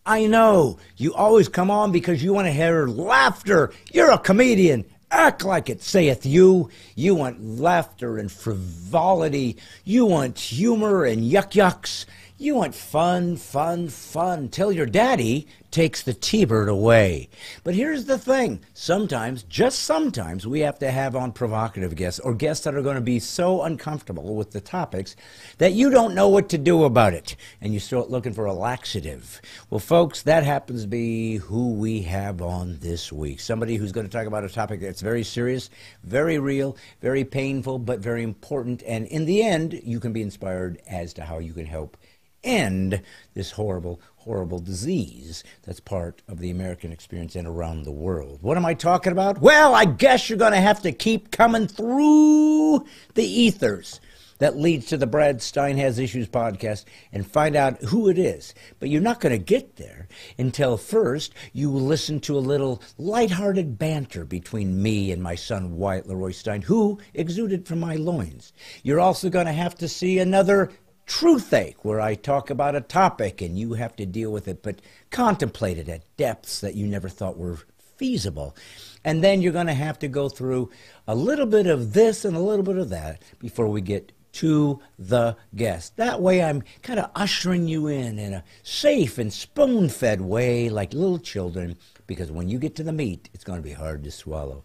I know. You always come on because you want to hear laughter. You're a comedian. Act like it, saith you. You want laughter and frivolity. You want humor and yuck-yucks. You want fun, fun, fun, till your daddy takes the T-bird away. But here's the thing. Sometimes, just sometimes, we have to have on provocative guests, or guests that are going to be so uncomfortable with the topics that you don't know what to do about it, and you start looking for a laxative. Well, folks, that happens to be who we have on this week. Somebody who's going to talk about a topic that's very serious, very real, very painful, but very important, and in the end, you can be inspired as to how you can help end this horrible, horrible disease that's part of the American experience and around the world. What am I talking about? Well, I guess you're going to have to keep coming through the ethers that leads to the Brad Stine Has Issues podcast and find out who it is. But you're not going to get there until first you listen to a little lighthearted banter between me and my son Wyatt Leroy Stine, who exuded from my loins. You're also going to have to see another Truthache, where I talk about a topic and you have to deal with it, but contemplate it at depths that you never thought were feasible. And then you're going to have to go through a little bit of this and a little bit of that before we get to the guest. That way I'm kind of ushering you in a safe and spoon-fed way like little children, because when you get to the meat, it's going to be hard to swallow.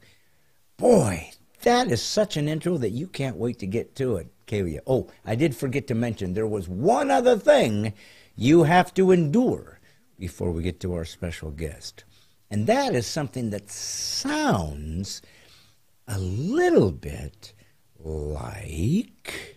Boy, that is such an intro that you can't wait to get to it. Oh, I did forget to mention there was one other thing you have to endure before we get to our special guest. And that is something that sounds a little bit like...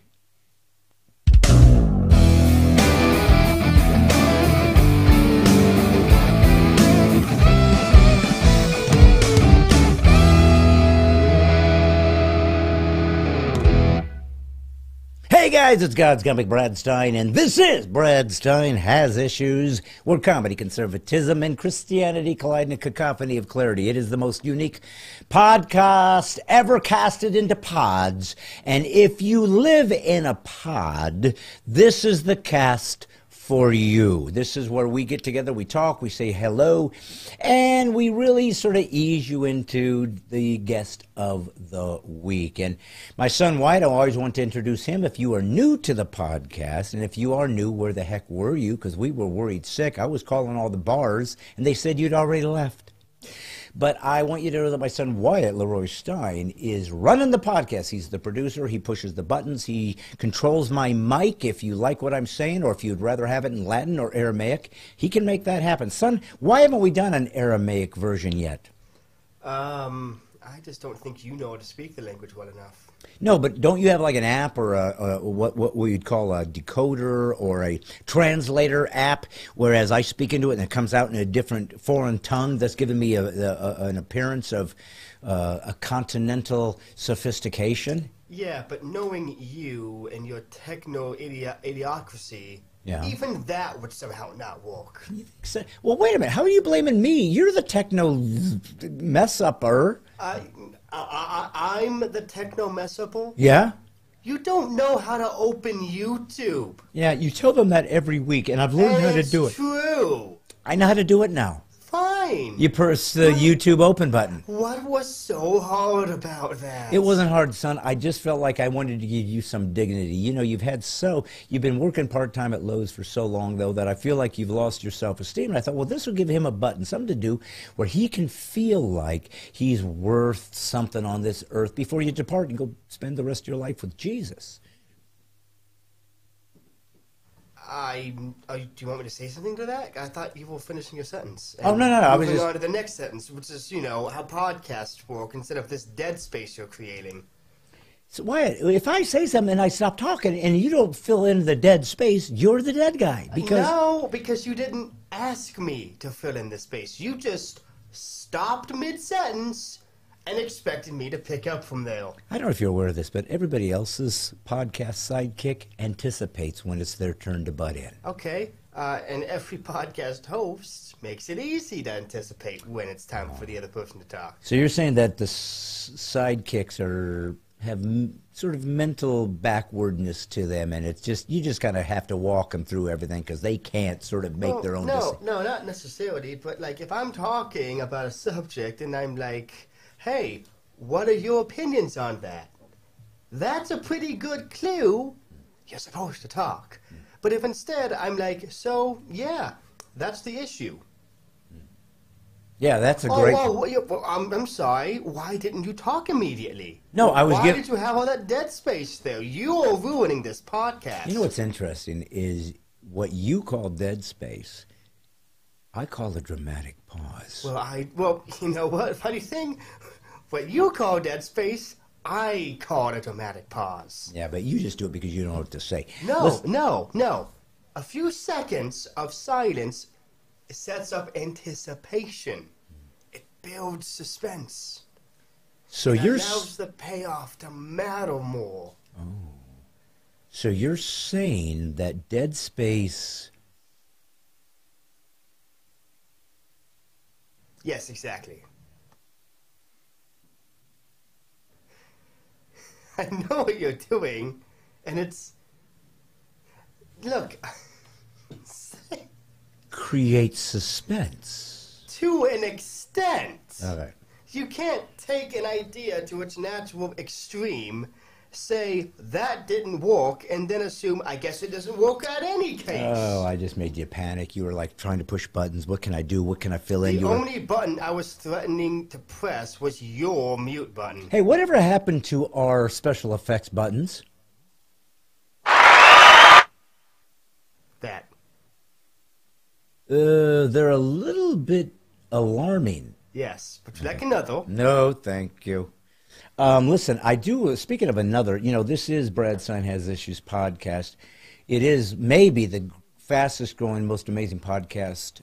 Hey guys, it's God's comic Brad Stine, and this is Brad Stine Has Issues, where comedy, conservatism, and Christianity collide in a cacophony of clarity. It is the most unique podcast ever casted into pods, and if you live in a pod, this is the cast for you. This is where we get together, we talk, we say hello, and we really sort of ease you into the guest of the week. And my son Wyatt, I always want to introduce him. If you are new to the podcast, and if you are new, where the heck were you? Because we were worried sick. I was calling all the bars, and they said you'd already left. But I want you to know that my son Wyatt Leroy Stine is running the podcast. He's the producer. He pushes the buttons. He controls my mic. If you like what I'm saying, or if you'd rather have it in Latin or Aramaic, he can make that happen. Son, why haven't we done an Aramaic version yet? I just don't think you know how to speak the language well enough. No, but don't you have like an app or what we'd call a decoder or a translator app, whereas I speak into it and it comes out in a different foreign tongue that's giving me an appearance of a continental sophistication? Yeah, but knowing you and your techno-idiocracy, yeah, even that would somehow not work. Well, wait a minute. How are you blaming me? You're the techno mess-upper. I'm the techno mess-upper? Yeah? You don't know how to open YouTube. Yeah, you tell them that every week, and I've learned how to do it. It's true. I know how to do it now. Fine. You press the YouTube open button. What was so hard about that? It wasn't hard, son. I just felt like I wanted to give you some dignity. You know, you've been working part-time at Lowe's for so long, though, that I feel like you've lost your self-esteem. And I thought, well, this will give him a button, something to do where he can feel like he's worth something on this earth before you depart and go spend the rest of your life with Jesus. do you want me to say something to that? I thought you were finishing your sentence. Oh, no. I was just... on to the next sentence, which is, you know, how podcasts work instead of this dead space you're creating. So Wyatt, if I say something and I stop talking and you don't fill in the dead space, you're the dead guy. No, because you didn't ask me to fill in the space. You just stopped mid-sentence and expected me to pick up from there. I don't know if you're aware of this, but everybody else's podcast sidekick anticipates when it's their turn to butt in. Okay, and every podcast host makes it easy to anticipate when it's time for the other person to talk. So you're saying that the sidekicks are have sort of mental backwardness to them, and it's just you just kind of have to walk them through everything because they can't sort of make their own decision. No, not necessarily. But like, if I'm talking about a subject and I'm like, "Hey, what are your opinions on that?" That's a pretty good clue. You're supposed to talk. But if instead I'm like, "So yeah, that's the issue." Yeah, that's a great... I'm sorry. Why didn't you talk immediately? No, I was Why did you have all that dead space there? You're ruining this podcast. You know what's interesting is what you call dead space, I call a dramatic pause. Well, you know what? Funny thing, what you call dead space, I call a dramatic pause. Yeah, but you just do it because you don't know what to say. No. A few seconds of silence sets up anticipation. It builds suspense. So it you're allows the payoff to matter more. Oh. So you're saying that dead space... Yes, exactly. I know what you're doing, and it's... Look... Create suspense. To an extent. All right. You can't take an idea to its natural extreme, say, that didn't work, and then assume, I guess it doesn't work at any case. Oh, I just made you panic. You were like trying to push buttons. What can I do? What can I fill in? The only button I was threatening to press was your mute button. Hey, whatever happened to our special effects buttons? That. They're a little bit alarming. Yes, but you like another? No, thank you. Listen, I do, speaking of another, this is Brad Stine Has Issues podcast. It is maybe the fastest growing, most amazing podcast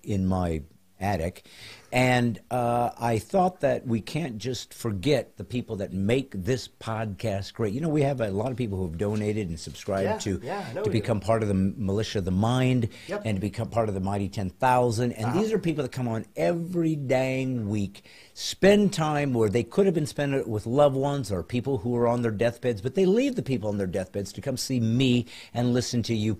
in my attic. And I thought that we can't just forget the people that make this podcast great. We have a lot of people who have donated and subscribed to become part of the Militia of the Mind and to become part of the Mighty 10,000. And these are people that come on every dang week, spend time where they could have been spending it with loved ones or people who are on their deathbeds, but they leave the people on their deathbeds to come see me and listen to you,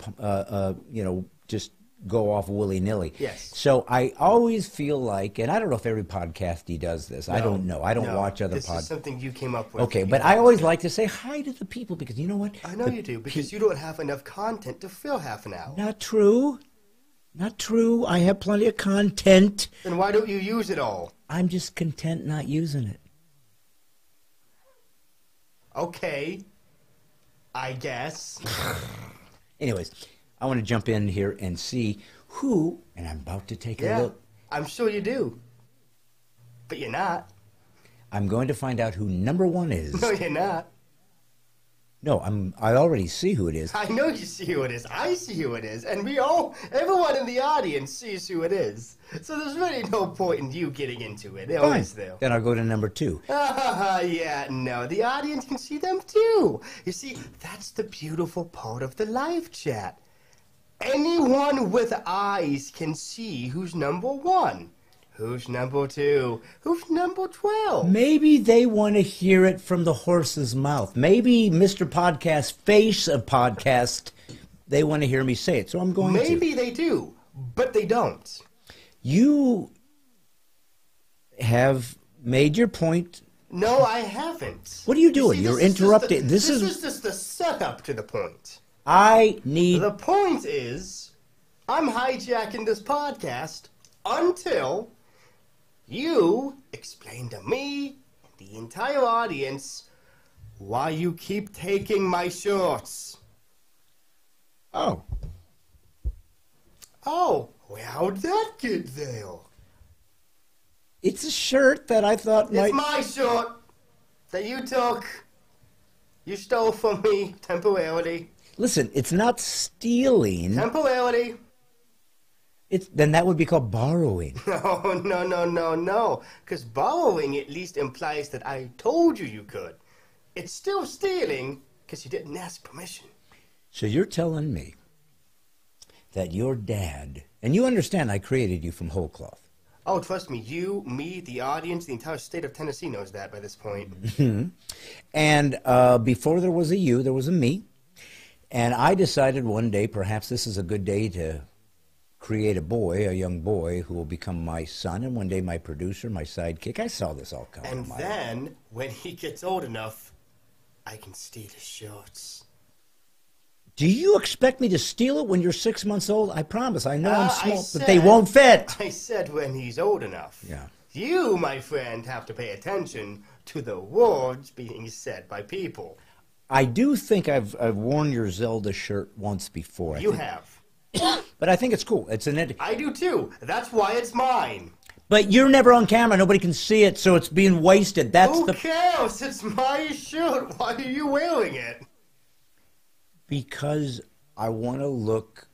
just go off willy-nilly. Yes. So I always feel like, and I don't know if every podcastie does this. I don't know. I don't watch other podcasts. This is something you came up with. Okay, but I always like to say hi to the people because you know what? I know you do, because you don't have enough content to fill half an hour. Not true. Not true. I have plenty of content. Then why don't you use it all? I'm just content not using it. Okay. I guess. Anyways, I want to jump in here and see who, and I'm about to take a look. I'm sure you do. But you're not. I'm going to find out who number one is. No, you're not. No, I already see who it is. I know you see who it is. I see who it is. And everyone in the audience sees who it is. So there's really no point in you getting into it. Fine. Then I'll go to number two. Yeah, no, the audience can see them too. You see, that's the beautiful part of the live chat. Anyone with eyes can see who's number one, who's number two, who's number 12. Maybe they want to hear it from the horse's mouth. Maybe Mr. Podcast, face of podcast, they want to hear me say it. So I'm going to. Maybe they do, but they don't. You have made your point. No, I haven't. What are you doing? You're interrupting. This is just the setup to the point. The point is, I'm hijacking this podcast until you explain to me and the entire audience why you keep taking my shorts. Oh, how'd that get there? It's a shirt that I thought It's my shirt that you took. You stole from me temporarily. Listen, it's not stealing. Temporarily. Then that would be called borrowing. No. Because borrowing at least implies that I told you could. It's still stealing because you didn't ask permission. So you're telling me that your dad, and you understand I created you from whole cloth. Oh, trust me, you, me, the audience, the entire state of Tennessee knows that by this point. And before there was a you, there was a me. And I decided one day perhaps this is a good day to create a young boy who will become my son, and one day my producer, my sidekick. I saw this all coming. And then, when he gets old enough, I can steal his shorts. Do you expect me to steal it when you're 6 months old? I promise. I know I'm small, but they won't fit. I said when he's old enough. Yeah. You, my friend, have to pay attention to the words being said by people. I do think I've worn your Zelda shirt once before. You have. But I think it's cool. It's I do too. That's why it's mine. But you're never on camera. Nobody can see it, so it's being wasted. That's Who cares? It's my shirt. Why are you wearing it? Because I want to look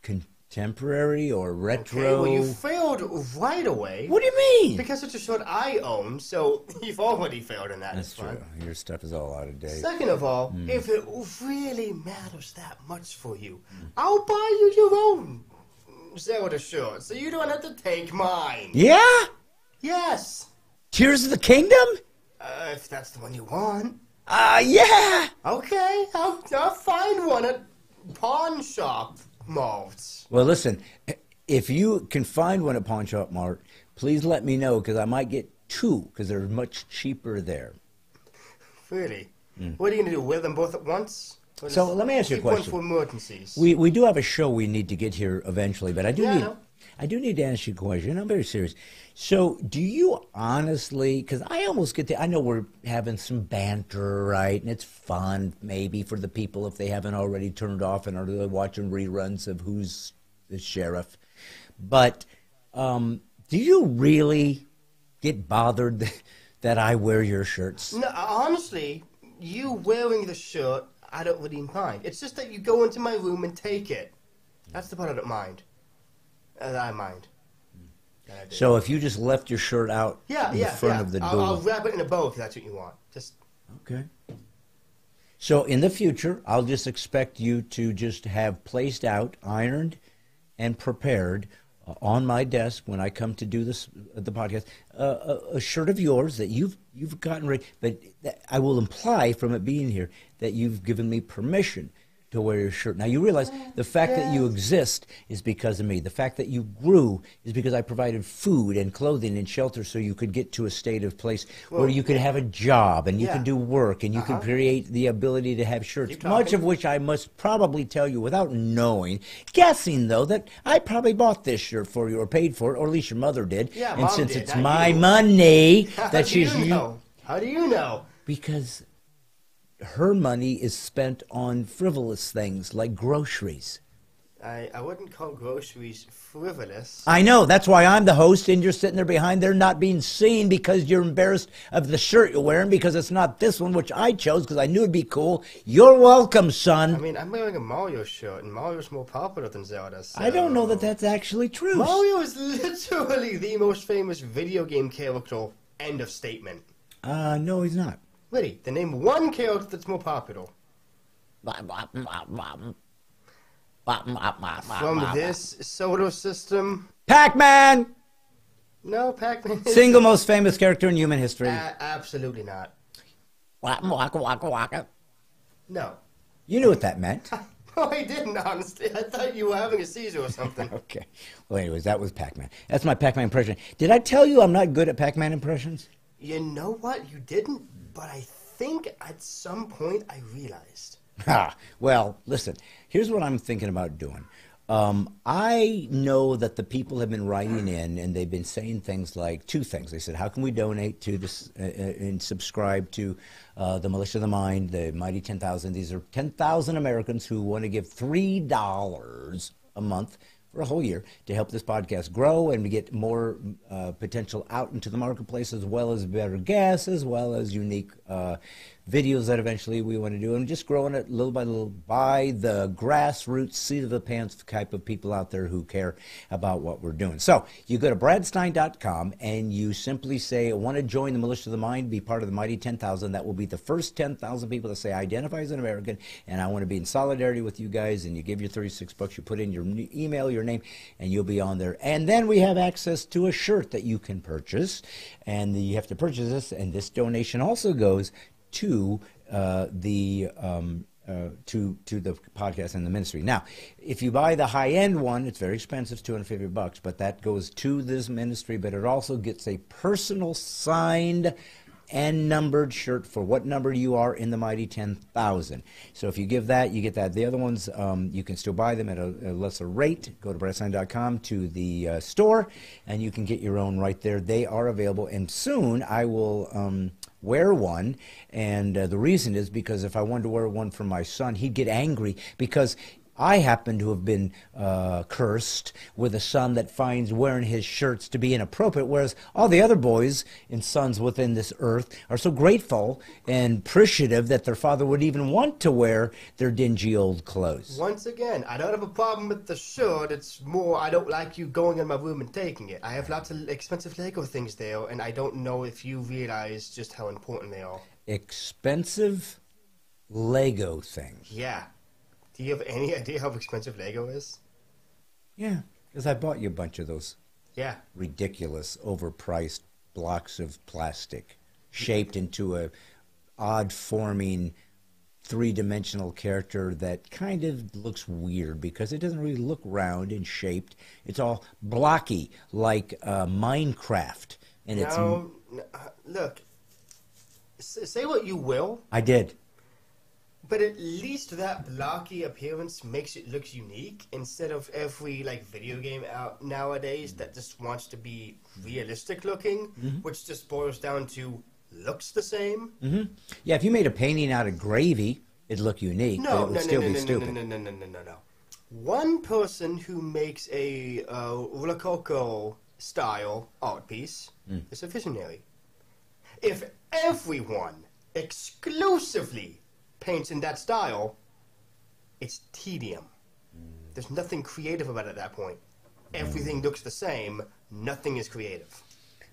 contemporary or retro. Okay, well, you failed right away. What do you mean? Because it's a shirt I own, so you've already failed in that. That's true. Your stuff is all out of date. Second of all, if it really matters that much for you, I'll buy you your own Zelda shirt, so you don't have to take mine. Yeah? Yes. Tears of the Kingdom? If that's the one you want. Yeah. Okay, I'll find one at Pawn Shop Mart. Well, listen, if you can find one at Pawn Shop Mart, please let me know, because I might get two, because they're much cheaper there. Really? What are you going to do, wear them both at once? So let me ask you a question. Keep one for emergencies. We do have a show we need to get here eventually, but I do need to ask you a question. I'm very serious. So do you honestly, because I almost get I know we're having some banter, right? And it's fun maybe for the people if they haven't already turned off and are watching reruns of Who's the Sheriff. But do you really get bothered that I wear your shirts? No, honestly, you wearing the shirt, I don't really mind. It's just that you go into my room and take it. That's the part I don't mind. I mind. So if you just left your shirt out in front of the door. I'll wrap it in a bow if that's what you want. Just okay. So in the future, I'll just expect you to just have placed out, ironed, and prepared on my desk when I come to do this the podcast, a shirt of yours that you've gotten ready. But I will imply from it being here that you've given me permission to wear your shirt. Now you realize the fact that you exist is because of me. The fact that you grew is because I provided food and clothing and shelter so you could get to a state of place where you could have a job and you could do work and you could create the ability to have shirts. Much of which I must probably tell you without knowing, guessing though that I probably bought this shirt for you or paid for it, or at least your mother did. Yeah, and Mom since did, it's my money that she's know? How do you know? Because her money is spent on frivolous things like groceries. I wouldn't call groceries frivolous. I know. That's why I'm the host, and you're sitting there behind there not being seen because you're embarrassed of the shirt you're wearing because it's not this one, which I chose because I knew it'd be cool. You're welcome, son. I mean, I'm wearing a Mario shirt, and Mario's more popular than Zelda. So I don't know that that's actually true. Mario is literally the most famous video game character. End of statement. No, he's not. Really, then name one character that's more popular. From this solar system? Pac-Man! No, Pac-Man is... Single most famous character in human history. Absolutely not. No. You knew what that meant. No, I didn't, honestly. I thought you were having a seizure or something. Okay. Well, anyways, that was Pac-Man. That's my Pac-Man impression. Did I tell you I'm not good at Pac-Man impressions? You know what? You didn't, but I think at some point I realized. Well, listen, here's what I'm thinking about doing. I know that the people have been writing in, and they've been saying things like two things. They said, how can we donate to this and subscribe to the Militia of the Mind, the Mighty 10,000? These are 10,000 Americans who want to give $3 a month for a whole year to help this podcast grow and get more potential out into the marketplace, as well as better guests, as well as unique videos that eventually we want to do, and just growing it little by little by the grassroots, seat of the pants type of people out there who care about what we're doing. So you go to bradstine.com and you simply say, I want to join the Militia of the Mind, be part of the mighty 10,000. That will be the first 10,000 people that say, I identify as an American, and I want to be in solidarity with you guys, and you give your $36, you put in your email, your name, and you'll be on there. And then we have access to a shirt that you can purchase, and you have to purchase this, and this donation also goes to the podcast and the ministry. Now, if you buy the high-end one, it's very expensive, $250, but that goes to this ministry, but it also gets a personal signed and numbered shirt for what number you are in the mighty 10,000. So if you give that, you get that. The other ones, you can still buy them at a lesser rate. Go to bradstine.com to the store, and you can get your own right there. They are available, and soon I will wear one, and the reason is because if I wanted to wear one for my son, he'd get angry because I happen to have been cursed with a son that finds wearing his shirts to be inappropriate, whereas all the other boys and sons within this earth are so grateful and appreciative that their father would even want to wear their dingy old clothes. Once again, I don't have a problem with the shirt. It's more I don't like you going in my room and taking it. I have lots of expensive Lego things there, and I don't know if you realize just how important they are. Expensive Lego things? Yeah. Do you have any idea how expensive Lego is? Yeah, because I bought you a bunch of those. Yeah. Ridiculous, overpriced blocks of plastic shaped into a odd-forming, three-dimensional character that kind of looks weird because it doesn't really look round and shaped. It's all blocky, like Minecraft. And no, look, say what you will. I did. But at least that blocky appearance makes it look unique instead of every video game out nowadays that just wants to be realistic looking, which just boils down to looks the same. Yeah, if you made a painting out of gravy, it'd look unique, but it would still be stupid. No. One person who makes a Rococo style art piece is a visionary. If everyone exclusively paints in that style, it's tedium. There's nothing creative about it at that point. Everything looks the same. Nothing is creative.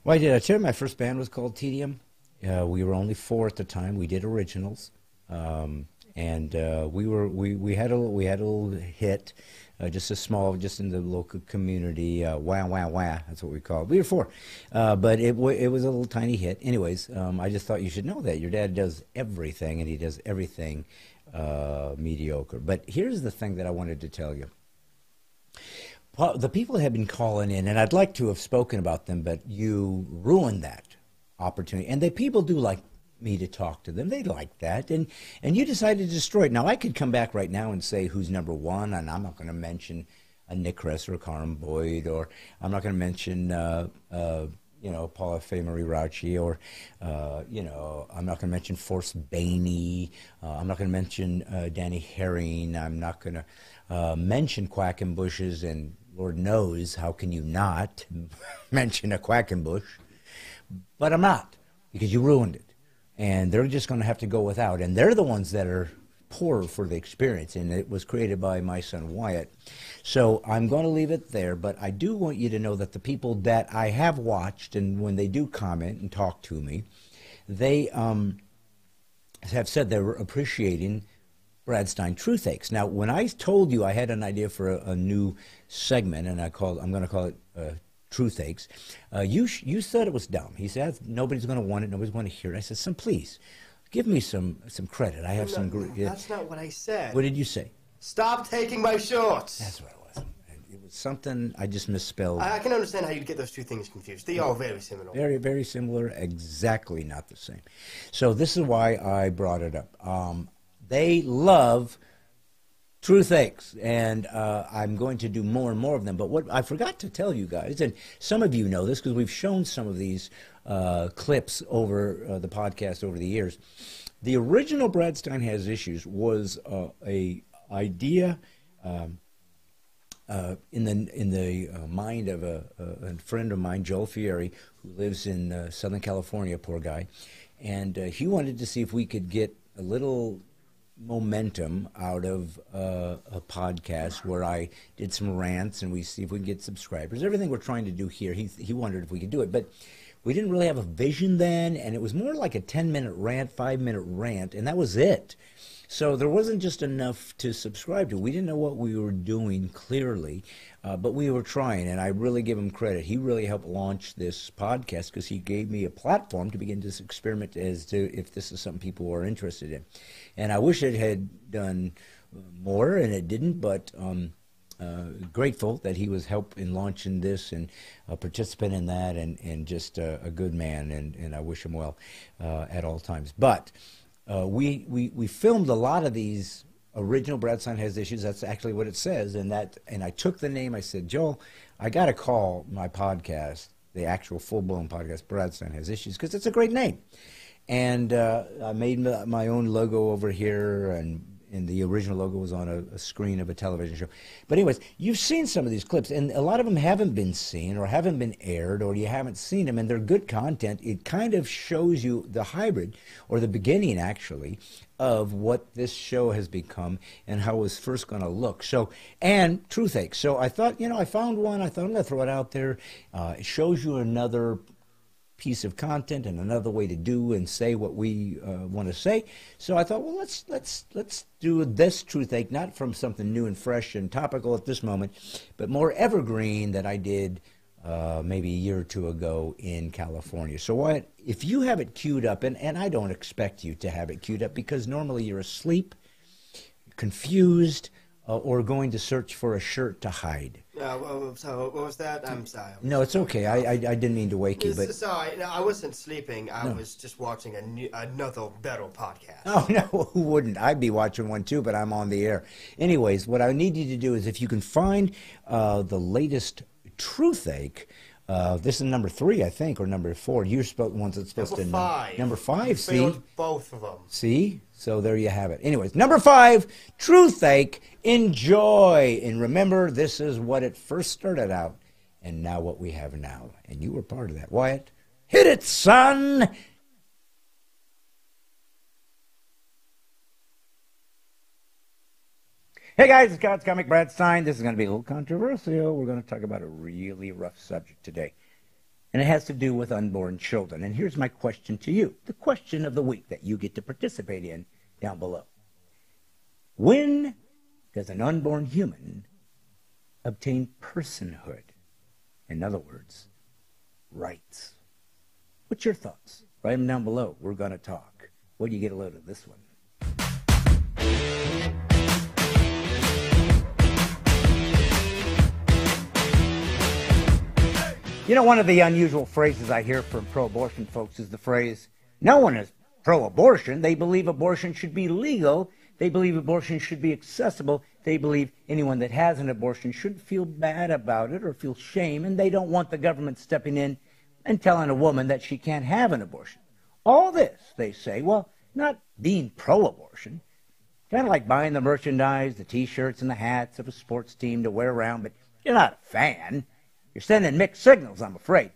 Well, I tell you, my first band was called Tedium. We were only 4 at the time. We did originals, and we had a little hit, just a small, just in the local community. Wah wah wah. That's what we called it. We were 4, but it was a little tiny hit. Anyways, I just thought you should know that your dad does everything, and he does everything mediocre. But here's the thing that I wanted to tell you. The people have been calling in, and I'd like to have spoken about them, but you ruined that opportunity. And the people do like me to talk to them. They like that. And you decided to destroy it. Now, I could come back right now and say who's number 1, and I'm not going to mention Nick Kress or Carmen Boyd, or I'm not going to mention, Paula Faye Marie Rauchi, or, I'm not going to mention Forrest Bainey. I'm not going to mention Danny Herring. I'm not going to mention Quackenbush's, and Lord knows, how can you not mention a Quackenbush? But I'm not, because you ruined it. And they're just going to have to go without. And they're the ones that are poor for the experience. And it was created by my son Wyatt. So I'm going to leave it there. But I do want you to know that the people that I have watched, and when they do comment and talk to me, they have said they were appreciating Brad Stine Truth Aches. Now, when I told you I had an idea for a new segment, and I'm going to call it Truth Aches, you said it was dumb. He said, nobody's going to want it, nobody's going to hear it. I said, son, please, give me some credit. I have That's not what I said. What did you say? Stop taking my shorts. That's what it was. It was something I just misspelled. I can understand how you'd get those two things confused. They are very similar. Very, very similar, exactly not the same. So this is why I brought it up. They love Truth Aches, and I'm going to do more and more of them. But what I forgot to tell you guys, and some of you know this because we've shown some of these clips over the podcast over the years. The original Brad Stine Has Issues was a idea in the mind of a friend of mine, Joel Fieri, who lives in Southern California, poor guy. And he wanted to see if we could get a little momentum out of a podcast where I did some rants and we see if we can get subscribers. Everything we're trying to do here, he wondered if we could do it. But we didn't really have a vision then, and it was more like a 10-minute rant, 5-minute rant, and that was it. So there wasn't just enough to subscribe to. We didn't know what we were doing clearly, but we were trying, and I really give him credit. He really helped launch this podcast because he gave me a platform to begin this experiment as to if this is something people were interested in. And I wish it had done more, and it didn't, but grateful that he was help in launching this and a participant in that, and just a good man, and I wish him well at all times. But we filmed a lot of these original Brad Stine Has Issues. That's actually what it says, and I took the name. I said, Joel, I got to call my podcast the actual full-blown podcast Brad Stine Has Issues because it's a great name. And I made my own logo over here, and the original logo was on a screen of a television show. But anyways, you've seen some of these clips, and a lot of them haven't been seen or haven't been aired, or you haven't seen them, and they're good content. It kind of shows you the hybrid, or the beginning, actually, of what this show has become and how it was first going to look. So, and Truthache. So I thought, I found one. I thought I'm going to throw it out there. It shows you another piece of content and another way to do and say what we want to say. So I thought, well, let's do this Truthache, not from something new and fresh and topical at this moment, but more evergreen that I did maybe a year or two ago in California. So if you have it queued up, and I don't expect you to have it queued up because normally you're asleep, confused, or going to search for a shirt to hide. So what was that? I'm sorry. No, it's okay. I didn't mean to wake you, but sorry. No, I wasn't sleeping. I was just watching another better podcast. Oh no, who wouldn't? I'd be watching one too, but I'm on the air. Anyways, what I need you to do is if you can find the latest Truthache. This is number 3, I think, or number 4. You're ones that's supposed number to 5. Number 5. See, failed both of them. See, so there you have it. Anyways, number 5, Truthache. Enjoy, and remember, this is what it first started out, and now what we have now. And you were part of that, Wyatt. Hit it, son. Hey guys, it's God's Comic Brad Stine. This is going to be a little controversial. We're going to talk about a really rough subject today. And it has to do with unborn children. And here's my question to you. The question of the week that you get to participate in down below. When does an unborn human obtain personhood? In other words, rights. What's your thoughts? Write them down below. We're going to talk. What do you get a load of this one? You know, one of the unusual phrases I hear from pro-abortion folks is the phrase, no one is pro-abortion. They believe abortion should be legal. They believe abortion should be accessible. They believe anyone that has an abortion should feel bad about it or feel shame, and they don't want the government stepping in and telling a woman that she can't have an abortion. All this, they say, well, not being pro-abortion, kind of like buying the merchandise, the T-shirts and the hats of a sports team to wear around, but you're not a fan. You're sending mixed signals, I'm afraid.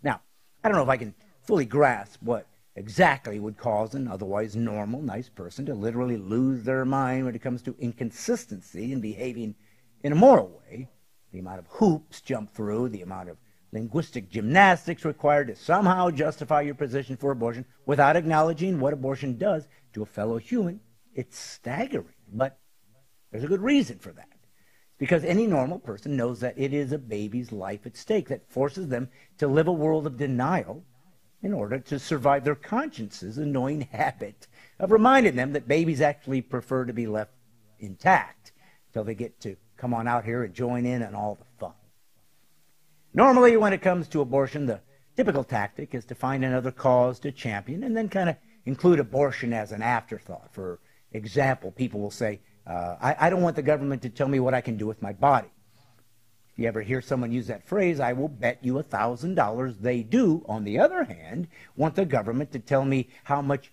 Now, I don't know if I can fully grasp what exactly would cause an otherwise normal, nice person to literally lose their mind when it comes to inconsistency in behaving in a moral way. The amount of hoops jumped through, the amount of linguistic gymnastics required to somehow justify your position for abortion without acknowledging what abortion does to a fellow human. It's staggering, but there's a good reason for that. Because any normal person knows that it is a baby's life at stake that forces them to live a world of denial in order to survive their conscience's annoying habit of reminding them that babies actually prefer to be left intact until they get to come on out here and join in on all the fun. Normally, when it comes to abortion, the typical tactic is to find another cause to champion and then kind of include abortion as an afterthought. For example, people will say, I don't want the government to tell me what I can do with my body. If you ever hear someone use that phrase, I will bet you $1,000 they do, on the other hand, want the government to tell me how much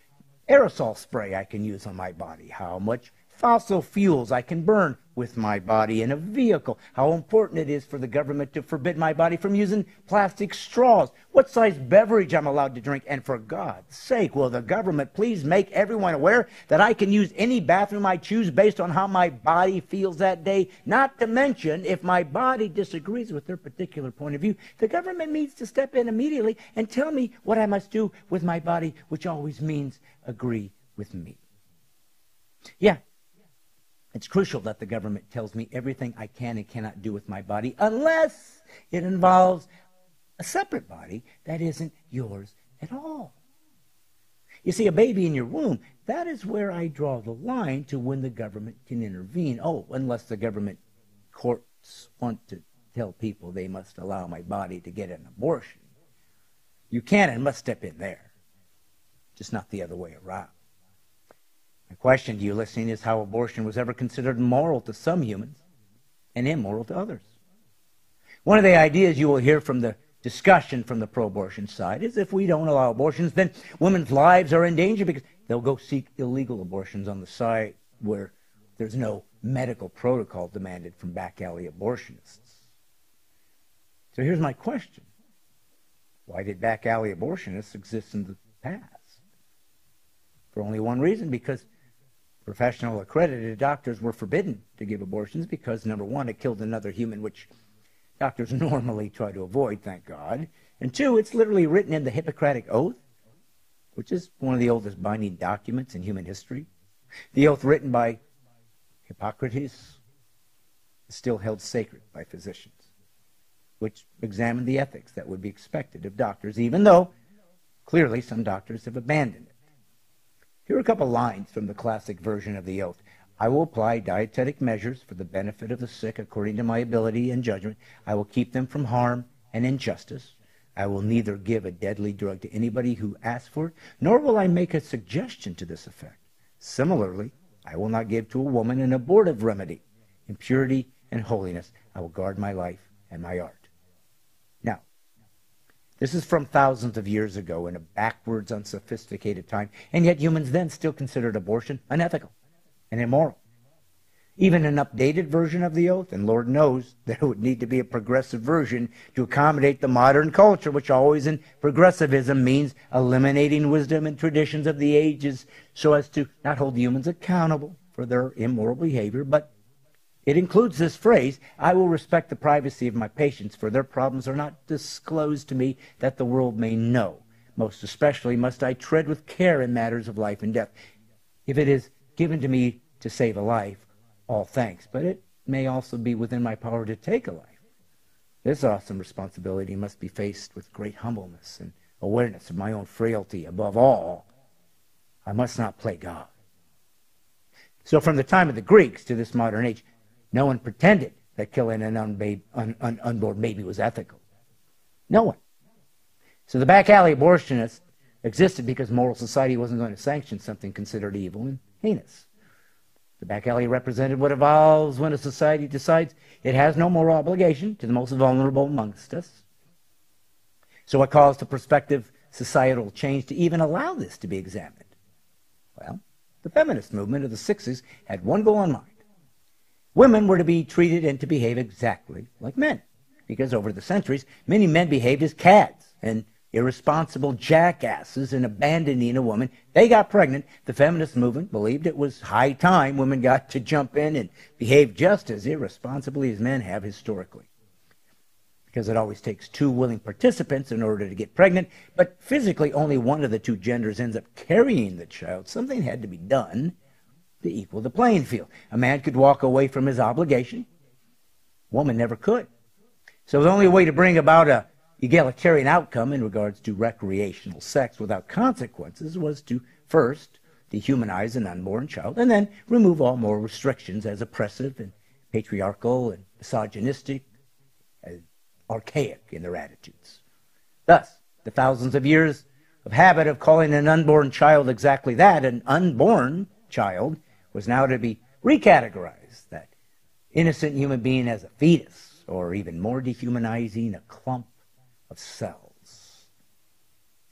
aerosol spray I can use on my body, how much fossil fuels I can burn with my body in a vehicle, how important it is for the government to forbid my body from using plastic straws, what size beverage I'm allowed to drink, and for God's sake, will the government please make everyone aware that I can use any bathroom I choose based on how my body feels that day? Not to mention, if my body disagrees with their particular point of view, the government needs to step in immediately and tell me what I must do with my body, which always means agree with me. Yeah. It's crucial that the government tells me everything I can and cannot do with my body unless it involves a separate body that isn't yours at all. You see, a baby in your womb, that is where I draw the line to when the government can intervene. Oh, unless the government courts want to tell people they must allow my body to get an abortion. You can and must step in there, just not the other way around. My question to you listening is how abortion was ever considered moral to some humans and immoral to others. One of the ideas you will hear from the discussion from the pro-abortion side is if we don't allow abortions, then women's lives are in danger because they'll go seek illegal abortions on the side where there's no medical protocol demanded from back alley abortionists. So here's my question. Why did back alley abortionists exist in the past? For only one reason, because professional accredited doctors were forbidden to give abortions because, number one, it killed another human, which doctors normally try to avoid, thank God. And two, it's literally written in the Hippocratic Oath, which is one of the oldest binding documents in human history. The oath written by Hippocrates is still held sacred by physicians, which examine the ethics that would be expected of doctors, even though clearly some doctors have abandoned it. Here are a couple lines from the classic version of the oath. I will apply dietetic measures for the benefit of the sick according to my ability and judgment. I will keep them from harm and injustice. I will neither give a deadly drug to anybody who asks for it, nor will I make a suggestion to this effect. Similarly, I will not give to a woman an abortive remedy. In purity and holiness, I will guard my life and my art. Now, this is from thousands of years ago in a backwards, unsophisticated time, and yet humans then still considered abortion unethical and immoral. Even an updated version of the oath, and Lord knows there would need to be a progressive version to accommodate the modern culture, which always in progressivism means eliminating wisdom and traditions of the ages so as to not hold humans accountable for their immoral behavior, but it includes this phrase, I will respect the privacy of my patients, for their problems are not disclosed to me that the world may know. Most especially must I tread with care in matters of life and death. If it is given to me to save a life, all thanks, but it may also be within my power to take a life. This awesome responsibility must be faced with great humbleness and awareness of my own frailty. Above all, I must not play God. So from the time of the Greeks to this modern age, no one pretended that killing an unborn baby was ethical. No one. So the back alley abortionist existed because moral society wasn't going to sanction something considered evil and heinous. The back alley represented what evolves when a society decides it has no moral obligation to the most vulnerable amongst us. So what caused the prospective societal change to even allow this to be examined? Well, the feminist movement of the 60s had one goal in mind. Women were to be treated and to behave exactly like men, because over the centuries, many men behaved as cads and irresponsible jackasses in abandoning a woman. They got pregnant. The feminist movement believed it was high time women got to jump in and behave just as irresponsibly as men have historically. Because it always takes two willing participants in order to get pregnant, but physically only one of the two genders ends up carrying the child. Something had to be done to equal the playing field. A man could walk away from his obligation. Woman never could. So the only way to bring about a egalitarian outcome in regards to recreational sex without consequences was to first dehumanize an unborn child and then remove all more restrictions as oppressive and patriarchal and misogynistic and archaic in their attitudes. Thus, the thousands of years of habit of calling an unborn child exactly that, an unborn child, was now to be recategorized, that innocent human being as a fetus, or even more dehumanizing, a clump of cells.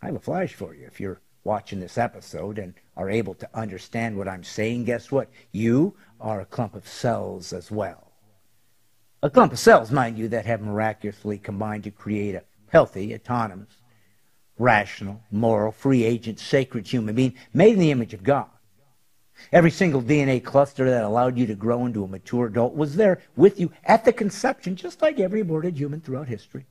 I have a flash for you. If you're watching this episode and are able to understand what I'm saying, guess what? You are a clump of cells as well. A clump of cells, mind you, that have miraculously combined to create a healthy, autonomous, rational, moral, free agent, sacred human being made in the image of God. Every single DNA cluster that allowed you to grow into a mature adult was there with you at the conception, just like every aborted human throughout history.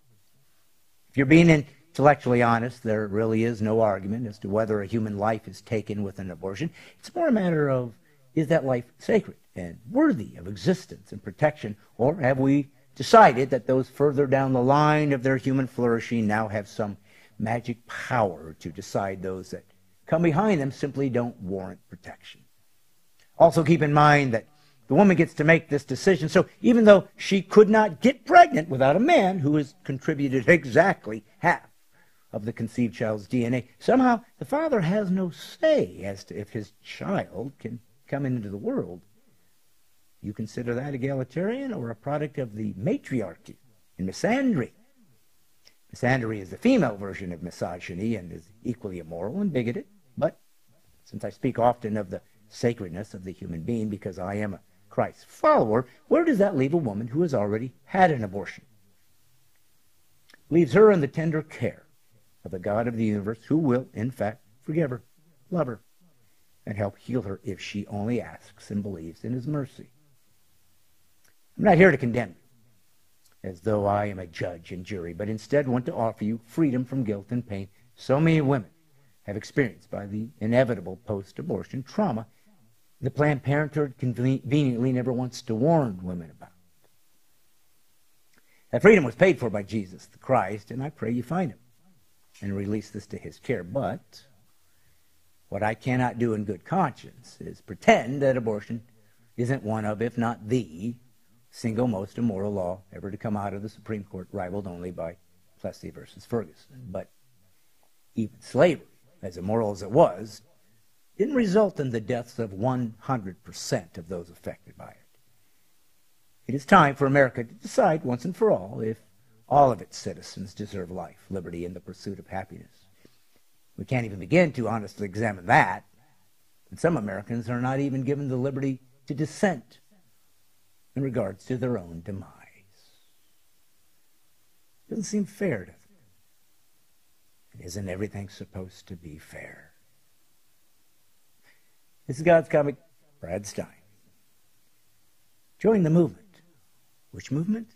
If you're being intellectually honest, there really is no argument as to whether a human life is taken with an abortion. It's more a matter of, is that life sacred and worthy of existence and protection, or have we decided that those further down the line of their human flourishing now have some magic power to decide those that come behind them simply don't warrant protection? Also keep in mind that the woman gets to make this decision, so even though she could not get pregnant without a man who has contributed exactly half of the conceived child's DNA, somehow the father has no say as to if his child can come into the world. You consider that egalitarian or a product of the matriarchy and misandry? Misandry is the female version of misogyny and is equally immoral and bigoted. But since I speak often of the sacredness of the human being because I am a Christ follower, where does that leave a woman who has already had an abortion? Leaves her in the tender care of the God of the universe, who will, in fact, forgive her, love her, and help heal her if she only asks and believes in his mercy. I'm not here to condemn you, as though I am a judge and jury, but instead want to offer you freedom from guilt and pain so many women have experienced by the inevitable post-abortion trauma the Planned Parenthood conveniently never wants to warn women about. That freedom was paid for by Jesus the Christ, and I pray you find him and release this to his care. But what I cannot do in good conscience is pretend that abortion isn't one of, if not the, single most immoral law ever to come out of the Supreme Court, rivaled only by Plessy versus Ferguson. But even slavery, as immoral as it was, didn't result in the deaths of 100% of those affected by it. It is time for America to decide once and for all if all of its citizens deserve life, liberty, and the pursuit of happiness. We can't even begin to honestly examine that, and some Americans are not even given the liberty to dissent in regards to their own demise. Doesn't seem fair to them. And isn't everything supposed to be fair? This is God's Comic, Brad Stine. Join the movement. Which movement?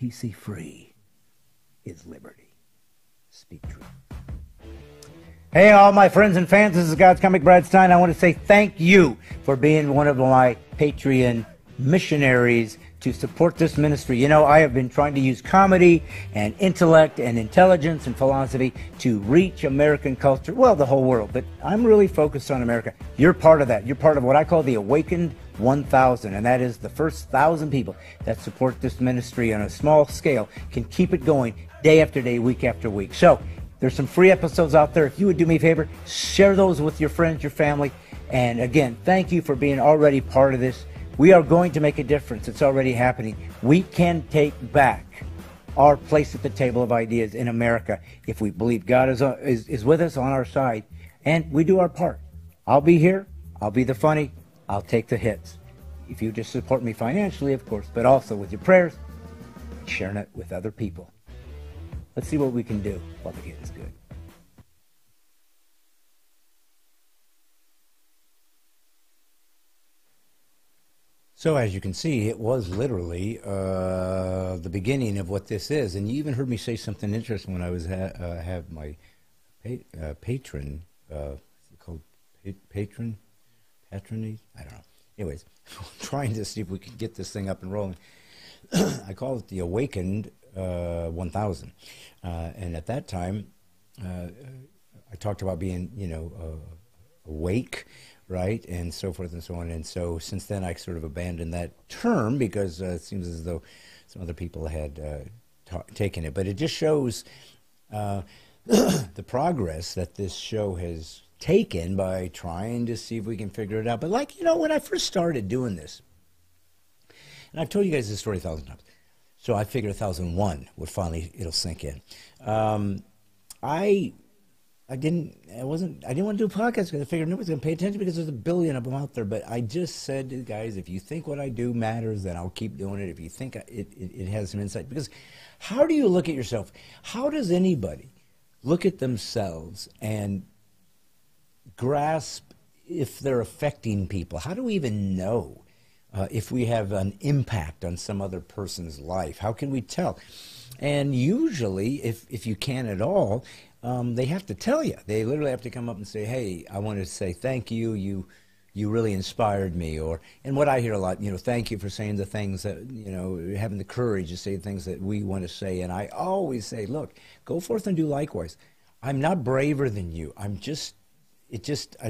PC free is liberty. Speak truth. Hey, all my friends and fans, this is God's Comic, Brad Stine. I want to say thank you for being one of my Patreon missionaries to support this ministry. You know, I have been trying to use comedy and intellect and intelligence and philosophy to reach American culture, well, the whole world, but I'm really focused on America. You're part of that. You're part of what I call the Awakened 1,000, and that is the first 1,000 people that support this ministry on a small scale can keep it going day after day, week after week. So there's some free episodes out there. If you would do me a favor, share those with your friends, your family, and again, thank you for being already part of this. We are going to make a difference. It's already happening. We can take back our place at the table of ideas in America if we believe God is with us, on our side, and we do our part. I'll be here. I'll be the funny. I'll take the hits. If you just support me financially, of course, but also with your prayers, sharing it with other people. Let's see what we can do while the getting's good. So as you can see, it was literally the beginning of what this is. And you even heard me say something interesting when I was have my patronage? I don't know. Anyways, trying to see if we can get this thing up and rolling. I call it the Awakened 1,000. And at that time, I talked about being, awake, right, and so forth and so on. And so since then, I sort of abandoned that term because it seems as though some other people had taken it. But it just shows the progress that this show has taken by trying to see if we can figure it out. But when I first started doing this, and I've told you guys this story 1,000 times, so I figured 1,001 would finally, it'll sink in. I I didn't want to do a podcast because I figured nobody's going to pay attention because there's a billion of them out there. But I just said to the guys, if you think what I do matters, then I'll keep doing it. If you think it has some insight. Because how do you look at yourself? How does anybody look at themselves and grasp if they're affecting people? How do we even know if we have an impact on some other person's life? How can we tell? And usually, if you can at all, they have to tell you. They literally have to come up and say, hey, I want to say thank you. You really inspired me. And what I hear a lot, thank you for saying the things that, having the courage to say things that we want to say. And I always say, look, go forth and do likewise. I'm not braver than you. I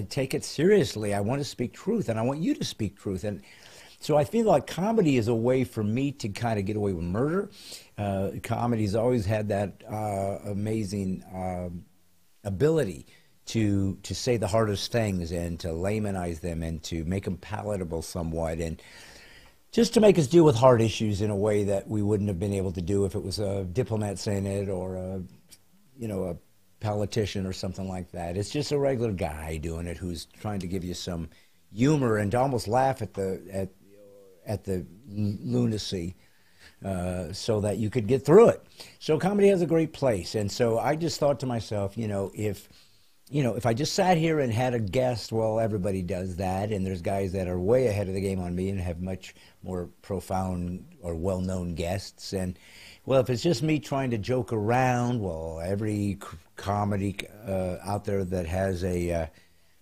take it seriously. I want to speak truth, and I want you to speak truth. And so I feel like comedy is a way for me to kind of get away with murder. Comedy's always had that amazing ability to say the hardest things and to laymanize them and to make them palatable somewhat, and just to make us deal with hard issues in a way that we wouldn't have been able to do if it was a diplomat saying it or a politician or something like that. It's just a regular guy doing it who's trying to give you some humor and to almost laugh at the lunacy so that you could get through it. So comedy has a great place. And so I just thought to myself, if I just sat here and had a guest, well, everybody does that, and there's guys that are way ahead of the game on me and have much more profound or well-known guests. And, well, if it's just me trying to joke around, well, every comedy out there that has a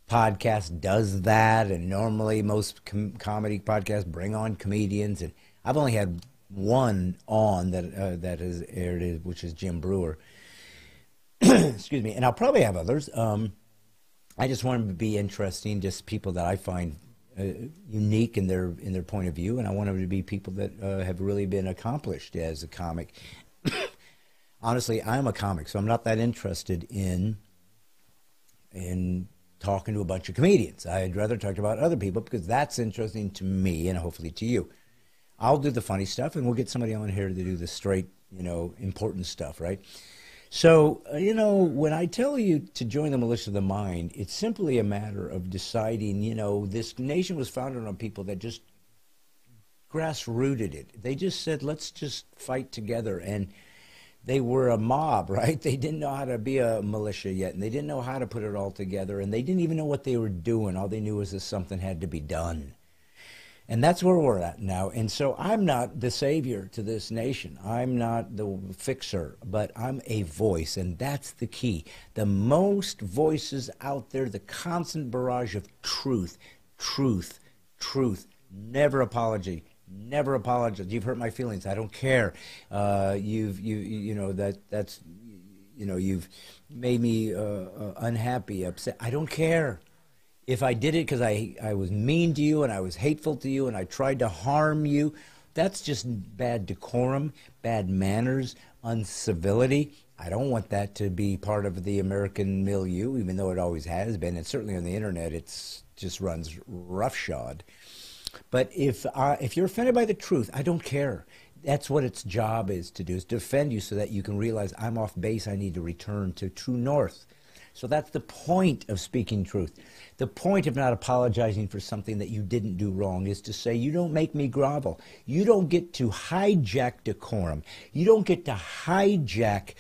podcast does that, and normally most comedy podcasts bring on comedians, and I've only had one on that has aired, which is Jim Brewer. Excuse me, and I'll probably have others. I just want them to be interesting, just people that I find unique in their point of view, and I want them to be people that have really been accomplished as a comic. Honestly, I'm a comic, so I'm not that interested in talking to a bunch of comedians. I'd rather talk about other people because that's interesting to me and hopefully to you. I'll do the funny stuff, and we'll get somebody on here to do the straight, important stuff, right? So, when I tell you to join the militia of the mind, it's simply a matter of deciding, this nation was founded on people that just grassrooted it. They just said, let's just fight together. And they were a mob, right? They didn't know how to be a militia yet, and they didn't know how to put it all together, and they didn't even know what they were doing. All they knew was that something had to be done. And that's where we're at now. And so I'm not the savior to this nation. I'm not the fixer, but I'm a voice, and that's the key. The most voices out there, the constant barrage of truth, truth, truth, never apology. Never apologize. You've hurt my feelings. I don't care. You've made me unhappy, upset. I don't care. If I did it because I was mean to you and I was hateful to you and I tried to harm you, that's just bad decorum, bad manners, uncivility. I don't want that to be part of the American milieu, even though it always has been. And certainly on the internet, it's just runs roughshod. But if you're offended by the truth, I don't care. That's what its job is to do, is defend you so that you can realize I'm off base, I need to return to true north. So that's the point of speaking truth. The point of not apologizing for something that you didn't do wrong is to say, you don't make me grovel. You don't get to hijack decorum. You don't get to hijack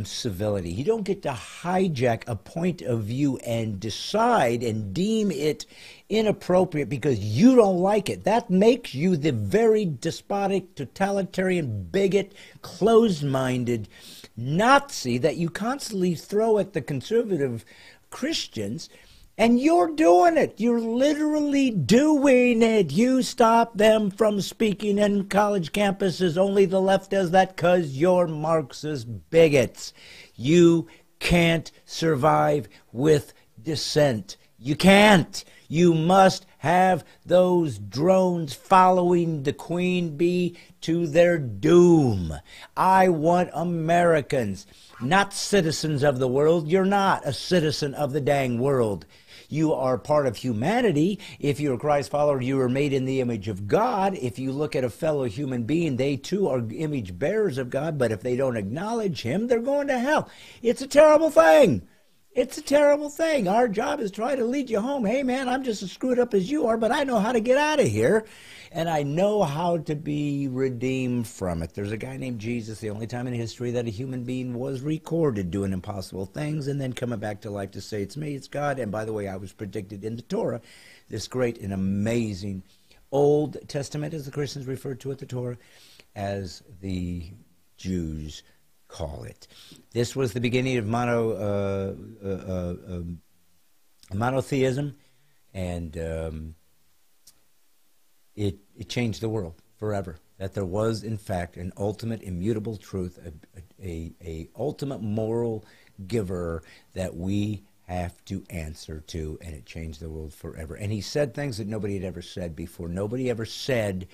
civility. You don't get to hijack a point of view and decide and deem it inappropriate because you don't like it. That makes you the very despotic, totalitarian, bigot, closed-minded Nazi that you constantly throw at the conservative Christians. And you're doing it. You're literally doing it. You stop them from speaking in college campuses. Only the left does that because you're Marxist bigots. You can't survive with dissent. You can't. You must have those drones following the queen bee to their doom. I want Americans, not citizens of the world. You're not a citizen of the dang world. You are part of humanity. If you're a Christ follower, you are made in the image of God. If you look at a fellow human being, they too are image bearers of God. But if they don't acknowledge him, they're going to hell. It's a terrible thing. It's a terrible thing. Our job is trying to lead you home. Hey, man, I'm just as screwed up as you are, but I know how to get out of here, and I know how to be redeemed from it. There's a guy named Jesus, the only time in history that a human being was recorded doing impossible things and then coming back to life to say, it's me, it's God. And by the way, I was predicted in the Torah, this great and amazing Old Testament, as the Christians refer to it, the Torah, as the Jews call it. This was the beginning of monotheism, and it changed the world forever. That there was, in fact, an ultimate immutable truth, a ultimate moral giver that we have to answer to, and it changed the world forever. And he said things that nobody had ever said before. Nobody ever said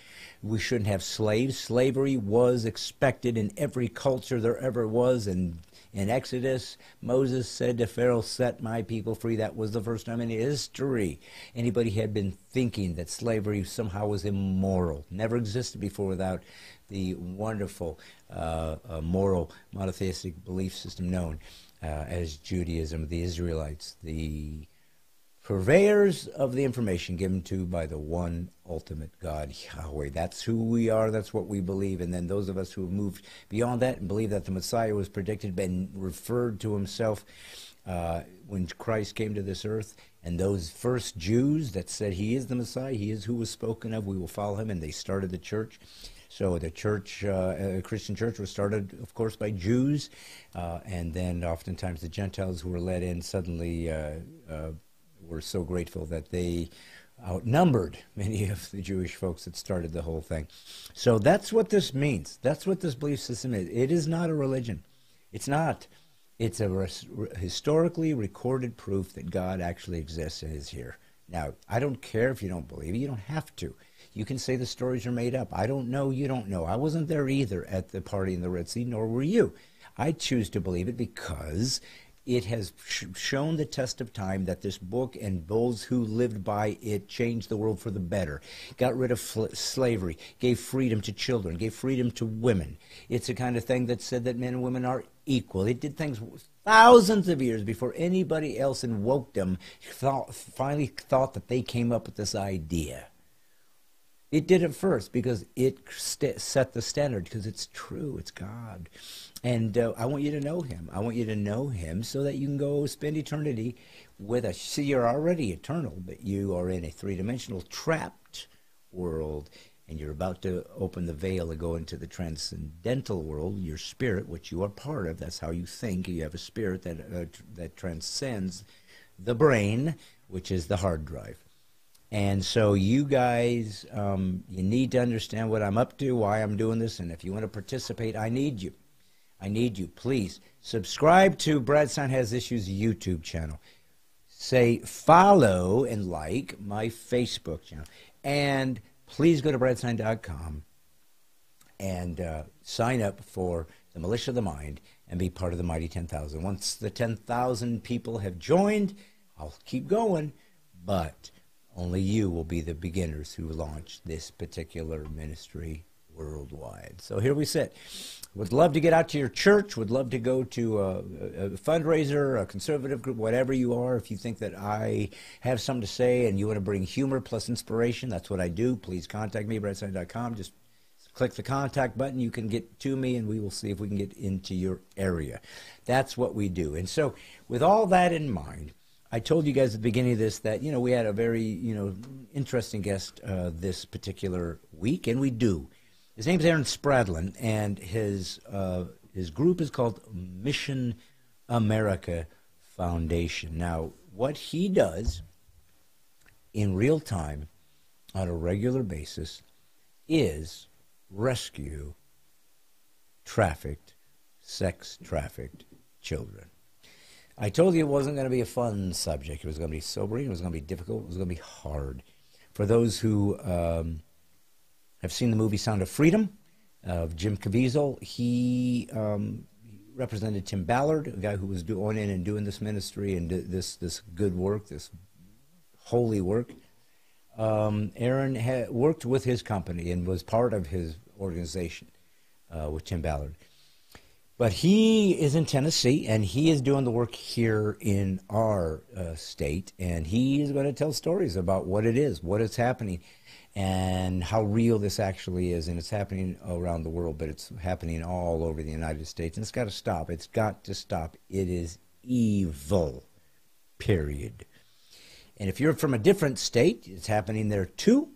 we shouldn't have slaves. Slavery was expected in every culture there ever was. And in Exodus, Moses said to Pharaoh, set my people free. That was the first time in history anybody had been thinking that slavery somehow was immoral. Never existed before without the wonderful moral monotheistic belief system known as Judaism, the Israelites, the purveyors of the information given to by the one ultimate God, Yahweh. That's who we are, that's what we believe. And then those of us who have moved beyond that and believe that the Messiah was predicted and referred to himself when Christ came to this earth, and those first Jews that said he is the Messiah, he is who was spoken of, we will follow him, and they started the church. So the church, Christian church, was started, of course, by Jews, and then oftentimes the Gentiles who were let in suddenly were so grateful that they outnumbered many of the Jewish folks that started the whole thing. So that's what this means. That's what this belief system is. It is not a religion. It's not. It's a historically recorded proof that God actually exists and is here. Now, I don't care if you don't believe it. You don't have to. You can say the stories are made up. I don't know. You don't know. I wasn't there either at the party in the Red Sea, nor were you. I choose to believe it because it has shown the test of time that this book and those who lived by it changed the world for the better, got rid of slavery, gave freedom to children, gave freedom to women. It's the kind of thing that said that men and women are equal. It did things thousands of years before anybody else in wokedom finally thought that they came up with this idea. It did it first because it set the standard, because it's true, it's God. And I want you to know him. I want you to know him so that you can go spend eternity with us. See, you're already eternal, but you are in a three-dimensional trapped world, and you're about to open the veil and go into the transcendental world, your spirit, which you are part of. That's how you think. You have a spirit that transcends the brain, which is the hard drive. And so you guys, you need to understand what I'm up to, why I'm doing this, and if you want to participate, I need you. I need you. Please subscribe to Brad Stine Has Issues YouTube channel. Say follow and like my Facebook channel. And please go to bradstine.com and sign up for the Militia of the Mind and be part of the Mighty 10,000. Once the 10,000 people have joined, I'll keep going, but only you will be the beginners who launch this particular ministry worldwide. So here we sit. Would love to get out to your church, would love to go to a fundraiser, a conservative group, whatever you are. If you think that I have something to say and you want to bring humor plus inspiration, that's what I do. Please contact me, bradstine.com. Just click the contact button. You can get to me, and we will see if we can get into your area. That's what we do. And so with all that in mind, I told you guys at the beginning of this that, we had a very, interesting guest this particular week, and we do. His name's Aaron Spradlin, and his group is called Mission America Foundation. Now, what he does in real time on a regular basis is rescue sex-trafficked children. I told you it wasn't going to be a fun subject. It was going to be sobering. It was going to be difficult. It was going to be hard. For those who have seen the movie Sound of Freedom of Jim Caviezel, he represented Tim Ballard, a guy who was going in and doing this ministry and this good work, this holy work. Aaron had worked with his company and was part of his organization with Tim Ballard. But he is in Tennessee, and he is doing the work here in our state, and he is going to tell stories about what it is, what is happening, and how real this actually is. And it's happening around the world, but it's happening all over the United States. And it's got to stop. It's got to stop. It is evil, period. And if you're from a different state, it's happening there too.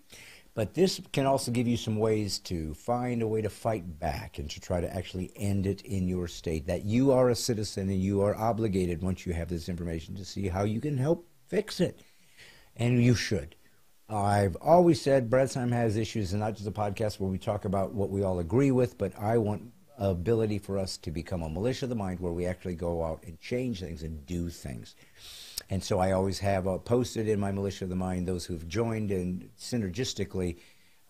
But this can also give you some ways to find a way to fight back and to try to actually end it in your state. That you are a citizen and you are obligated, once you have this information, to see how you can help fix it. And you should. I've always said Bredsheim has issues, and not just a podcast where we talk about what we all agree with, but I want ability for us to become a militia of the mind where we actually go out and change things and do things. And so I always have posted in my Militia of the Mind those who've joined, and synergistically,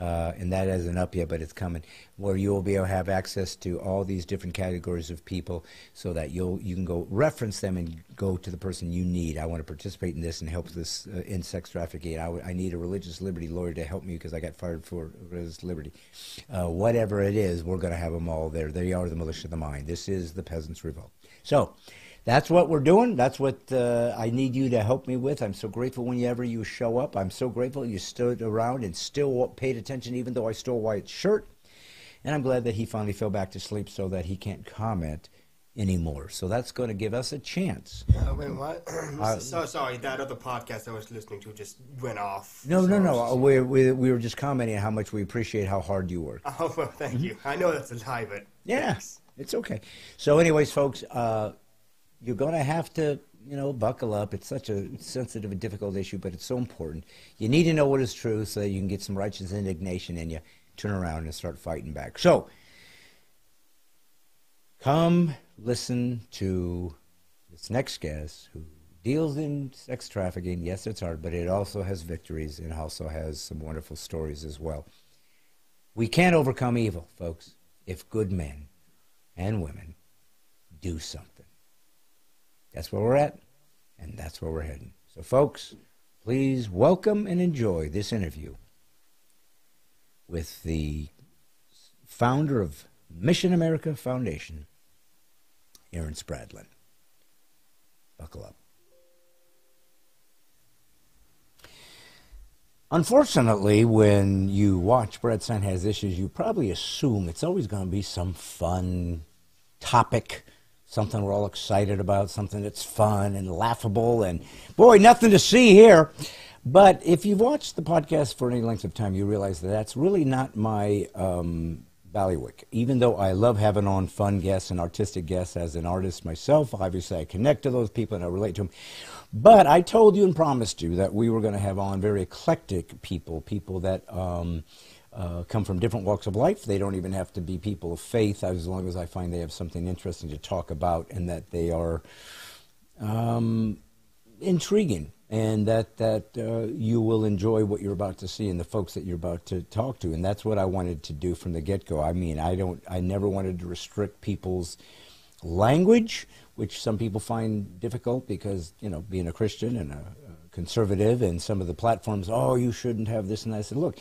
and that hasn't up yet, but it's coming, where you'll be able to have access to all these different categories of people so that you can go reference them and go to the person you need. I want to participate in this and help this in sex trafficking. I need a religious liberty lawyer to help me because I got fired for religious liberty. Whatever it is, we're going to have them all there. They are the Militia of the Mind. This is the Peasants' Revolt. So that's what we're doing. That's what I need you to help me with. I'm so grateful whenever you show up. I'm so grateful you stood around and still paid attention, even though I stole Wyatt's shirt. And I'm glad that he finally fell back to sleep so that he can't comment anymore. So that's going to give us a chance. Wait, what? So sorry, that other podcast I was listening to just went off. No. We were just commenting how much we appreciate how hard you work. Oh, well, thank you. I know that's a lie, but yeah, thanks. It's okay. So anyways, folks, you're going to have to, buckle up. It's such a sensitive and difficult issue, but it's so important. You need to know what is true so that you can get some righteous indignation in you, turn around and start fighting back. So, come listen to this next guest who deals in sex trafficking. Yes, it's hard, but it also has victories and also has some wonderful stories as well. We can't overcome evil, folks, if good men and women do something. That's where we're at, and that's where we're heading. So, folks, please welcome and enjoy this interview with the founder of Mission America Foundation, Aaron Spradlin. Buckle up. Unfortunately, when you watch Bredsheim Has Issues, you probably assume it's always going to be some fun topic, something we're all excited about, something that's fun and laughable, and boy, nothing to see here. But if you've watched the podcast for any length of time, you realize that that's really not my ballywick. Even though I love having on fun guests and artistic guests as an artist myself, obviously I connect to those people and I relate to them. But I told you and promised you that we were going to have on very eclectic people that come from different walks of life. They don't even have to be people of faith, as long as I find they have something interesting to talk about and that they are intriguing, and that you will enjoy what you're about to see and the folks that you're about to talk to. And that's what I wanted to do from the get-go. I mean, I never wanted to restrict people's language, which some people find difficult because, being a Christian and a conservative, and some of the platforms, oh, you shouldn't have this and that. I said, look,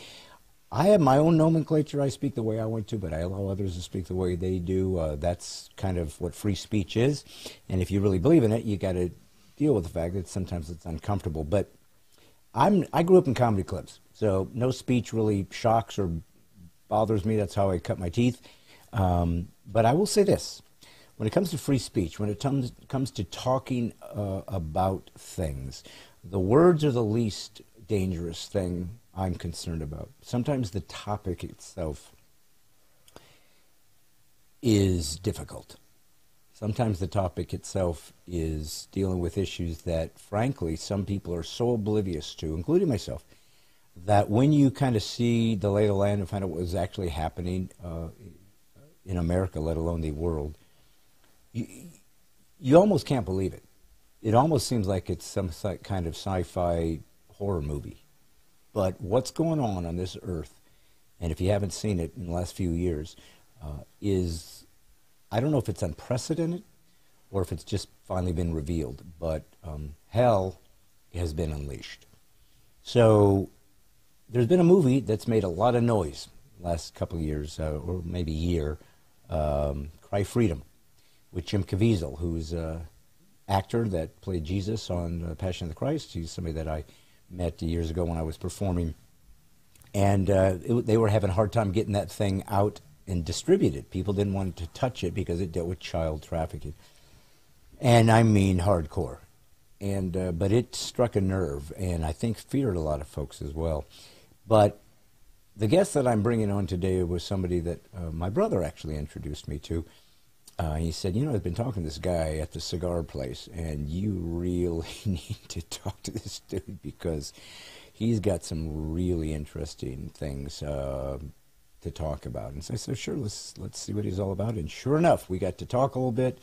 I have my own nomenclature. I speak the way I want to, but I allow others to speak the way they do. That's kind of what free speech is. And if you really believe in it, you got to deal with the fact that sometimes it's uncomfortable. But I grew up in comedy clubs, so no speech really shocks or bothers me. That's how I cut my teeth. But I will say this. When it comes to free speech, when it comes to talking about things, the words are the least dangerous thing I'm concerned about. Sometimes the topic itself is difficult. Sometimes the topic itself is dealing with issues that, frankly, some people are so oblivious to, including myself, that when you kind of see the lay of the land and find out what was actually happening in America, let alone the world, you almost can't believe it. It almost seems like it's some kind of sci-fi horror movie. But what's going on this earth, and if you haven't seen it in the last few years, is, I don't know if it's unprecedented or if it's just finally been revealed, but hell has been unleashed. So there's been a movie that's made a lot of noise the last couple of years, or maybe year, Cry Freedom. with Jim Caviezel, who's an actor that played Jesus on Passion of the Christ. He's somebody that I met years ago when I was performing. And they were having a hard time getting that thing out and distributed. People didn't want to touch it because it dealt with child trafficking. And I mean hardcore. And but it struck a nerve, and I think feared a lot of folks as well. But the guest that I'm bringing on today was somebody that my brother actually introduced me to. He said, you know, I've been talking to this guy at the cigar place, and you really need to talk to this dude because he's got some really interesting things to talk about. And so I said, sure, let's see what he's all about. And sure enough, we got to talk a little bit,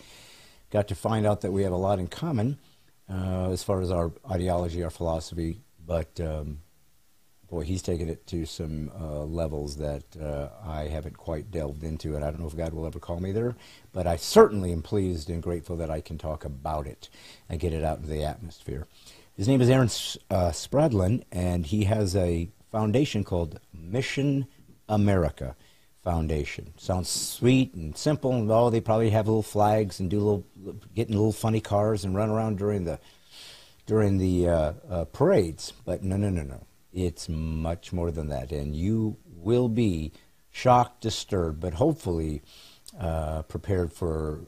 got to find out that we have a lot in common as far as our ideology, our philosophy. But boy, he's taken it to some levels that I haven't quite delved into, and I don't know if God will ever call me there, but I certainly am pleased and grateful that I can talk about it and get it out into the atmosphere. His name is Aaron Spradlin, and he has a foundation called Mission America Foundation. Sounds sweet and simple, and they probably have little flags and getting little funny cars and run around during the parades, but no. It's much more than that, and you will be shocked, disturbed, but hopefully prepared for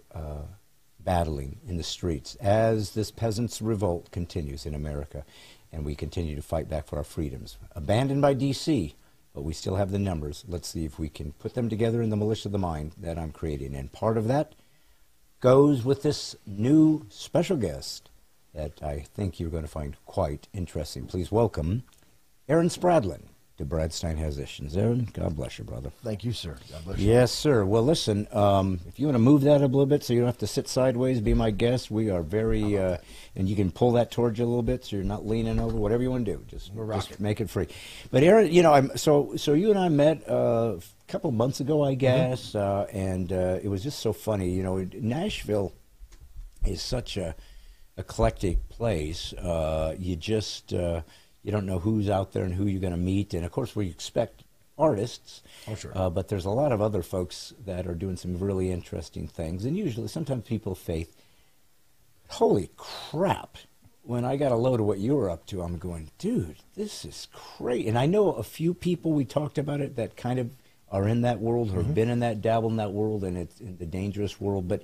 battling in the streets as this peasants' revolt continues in America, and we continue to fight back for our freedoms. Abandoned by D.C., but we still have the numbers. Let's see if we can put them together in the militia of the mind that I'm creating, and part of that goes with this new special guest that I think you're going to find quite interesting. Please welcome Aaron Spradlin to Brad Stine Has Issues. Aaron, God bless you, brother. Thank you, sir. God bless you. Yes, sir. Well, listen, if you want to move that up a little bit so you don't have to sit sideways, be my guest. We are very, and you can pull that towards you a little bit so you're not leaning over, whatever you want to do. Just make it free. But Aaron, you know, so you and I met a couple months ago, I guess, and it was just so funny. You know, Nashville is such a eclectic place. You don't know who's out there and who you're going to meet. And, of course, we expect artists. Oh, sure. But there's a lot of other folks that are doing some really interesting things. And usually, sometimes people of faith, holy crap, when I got a load of what you were up to, I'm going, dude, this is great. And I know a few people, we talked about it, that kind of are in that world or have been in that, dabble in that world, and it's in the dangerous world. But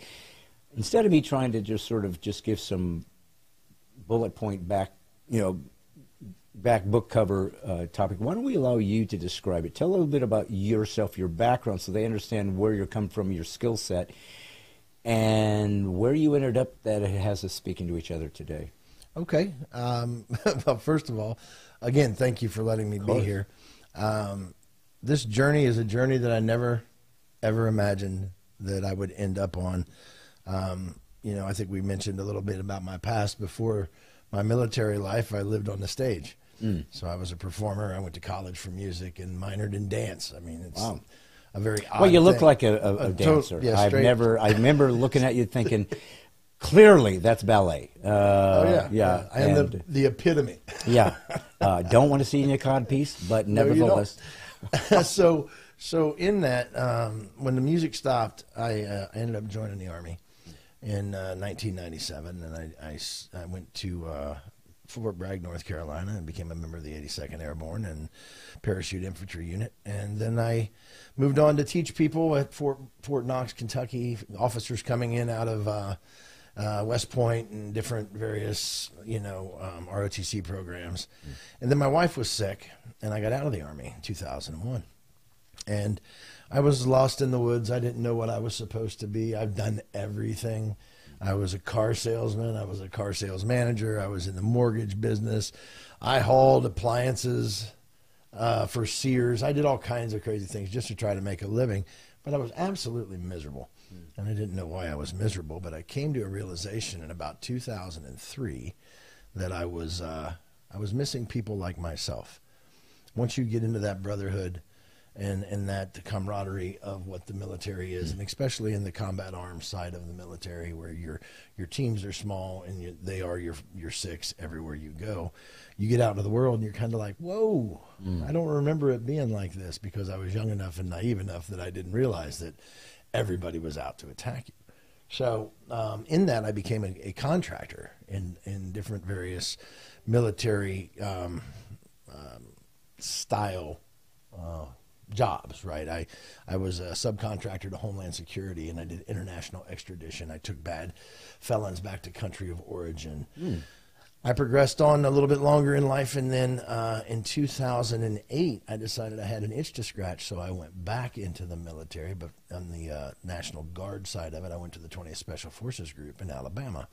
instead of me trying to just sort of just give some bullet point back book cover topic, why don't we allow you to describe it? Tell a little bit about yourself, your background, so they understand where you're coming from, your skill set, and where you ended up that it has us speaking to each other today. Okay. Well, first of all, again, thank you for letting me be here. This journey is a journey that I never, ever imagined that I would end up on. I think we mentioned a little bit about my past. Before my military life, I lived on the stage. So I was a performer. I went to college for music and minored in dance. I mean, it's a very odd Well, you look thing. like a dancer. Yeah, I remember looking at you thinking, clearly that's ballet. Yeah. I am the epitome. Yeah. Don't want to see you in a cod piece, but nevertheless. So in that, when the music stopped, I ended up joining the Army in 1997, and I went to Fort Bragg, North Carolina, and became a member of the 82nd Airborne and Parachute Infantry Unit. And then I moved on to teach people at Fort Knox, Kentucky, officers coming in out of West Point and different various, ROTC programs. And then my wife was sick, and I got out of the Army in 2001. And I was lost in the woods. I didn't know what I was supposed to be. I've done everything. I was a car salesman. I was a car sales manager. I was in the mortgage business. I hauled appliances for Sears. I did all kinds of crazy things just to try to make a living, but I was absolutely miserable. And I didn't know why I was miserable, but I came to a realization in about 2003 that I was missing people like myself. Once you get into that brotherhood and that camaraderie of what the military is, and especially in the combat arms side of the military, where your teams are small and they are your six everywhere you go, you get out into the world and you're kind of like, whoa, I don't remember it being like this, because I was young enough and naive enough that I didn't realize that everybody was out to attack you. So in that, I became a contractor in different various military style jobs, right? I was a subcontractor to Homeland Security, and I did international extradition. I took bad felons back to country of origin. I progressed on a little bit longer in life, and then in 2008, I decided I had an itch to scratch, so I went back into the military, but on the National Guard side of it, I went to the 20th Special Forces Group in Alabama.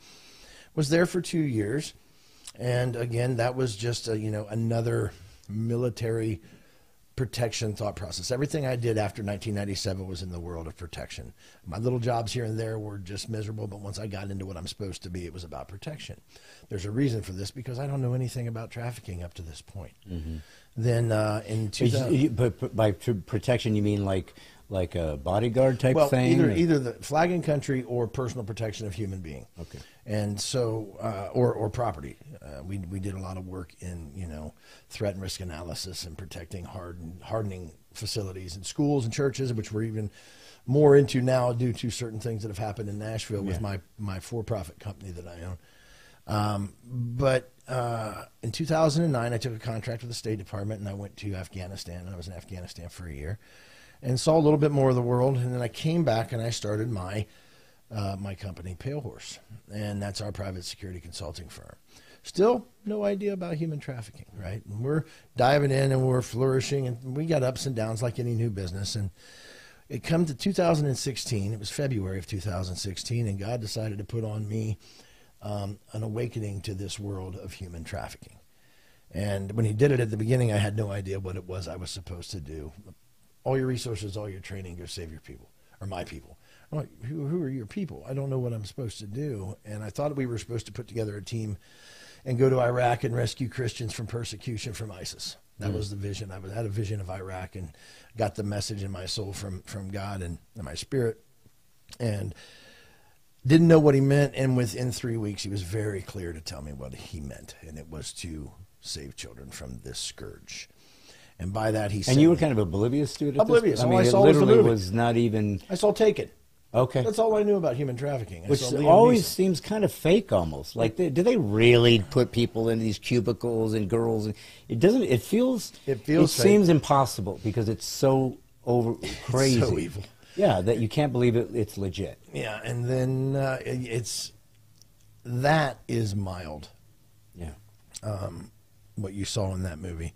Was there for 2 years, and again, that was just another military protection thought process. Everything I did after 1997 was in the world of protection. My little jobs here and there were just miserable, but once I got into what I'm supposed to be, it was about protection. There's a reason for this, because I don't know anything about trafficking up to this point. Then in 2000, but by protection, you mean like a bodyguard type thing? Either the flag and country or personal protection of human being. Okay. And so, or property. We did a lot of work in, threat and risk analysis and protecting hardening facilities and schools and churches, which we're even more into now due to certain things that have happened in Nashville with my for-profit company that I own. But in 2009, I took a contract with the State Department, and I went to Afghanistan, and I was in Afghanistan for a year and saw a little bit more of the world. And then I came back and I started my company, Pale Horse, and that's our private security consulting firm. Still no idea about human trafficking, right? And we're diving in and we're flourishing, and we got ups and downs like any new business. And it come to 2016, it was February of 2016, and God decided to put on me an awakening to this world of human trafficking. And when he did it at the beginning, I had no idea what it was I was supposed to do. All your resources, all your training, go save your people, or my people. I'm like, who are your people? I don't know what I'm supposed to do. And I thought we were supposed to put together a team and go to Iraq and rescue Christians from persecution from ISIS. That was the vision. I had a vision of Iraq and got the message in my soul from God and my spirit, and didn't know what he meant. And within 3 weeks, he was very clear to tell me what he meant, and it was to save children from this scourge. And by that, he said... And you were kind of oblivious to it? Oblivious. I All mean, I it saw was the literally movie. was not even... I saw Taken. Okay. That's all I knew about human trafficking. Which always seems kind of fake, almost. Like, do they really put people in these cubicles and girls? It doesn't. It feels. It seems impossible because it's so crazy. It's so evil. Yeah, that you can't believe it's legit. Yeah, and then that is mild. Yeah. What you saw in that movie.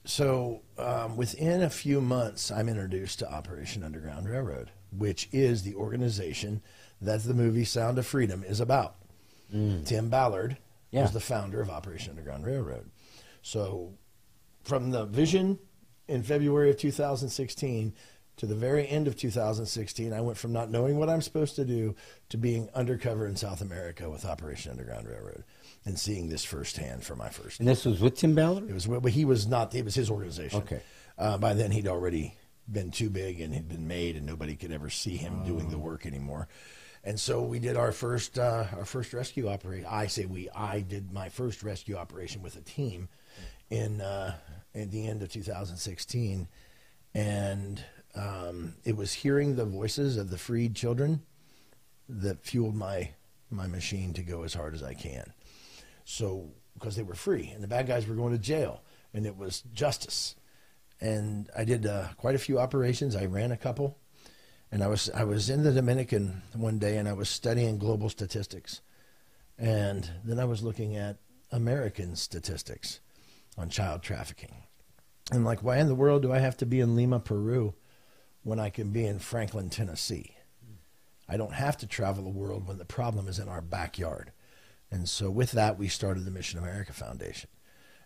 So within a few months, I'm introduced to Operation Underground Railroad, which is the organization that the movie Sound of Freedom is about. Tim Ballard was the founder of Operation Underground Railroad. So from the vision in February of 2016 to the very end of 2016, I went from not knowing what I'm supposed to do to being undercover in South America with Operation Underground Railroad and seeing this firsthand for my first. And this was with Tim Ballard? It was, but he was not. It was his organization. Okay. By then, he'd already been too big and had been made, and nobody could ever see him doing the work anymore. And so we did our first rescue operation. I did my first rescue operation with a team in at the end of 2016, and it was hearing the voices of the freed children that fueled my machine to go as hard as I can. So because they were free, and the bad guys were going to jail, and it was justice. And I did quite a few operations. I ran a couple, and I was in the Dominican one day, and I was studying global statistics, and then I was looking at American statistics on child trafficking. And like, why in the world do I have to be in Lima, Peru, when I can be in Franklin, Tennessee? I don't have to travel the world when the problem is in our backyard. And so with that, we started the Mission America Foundation.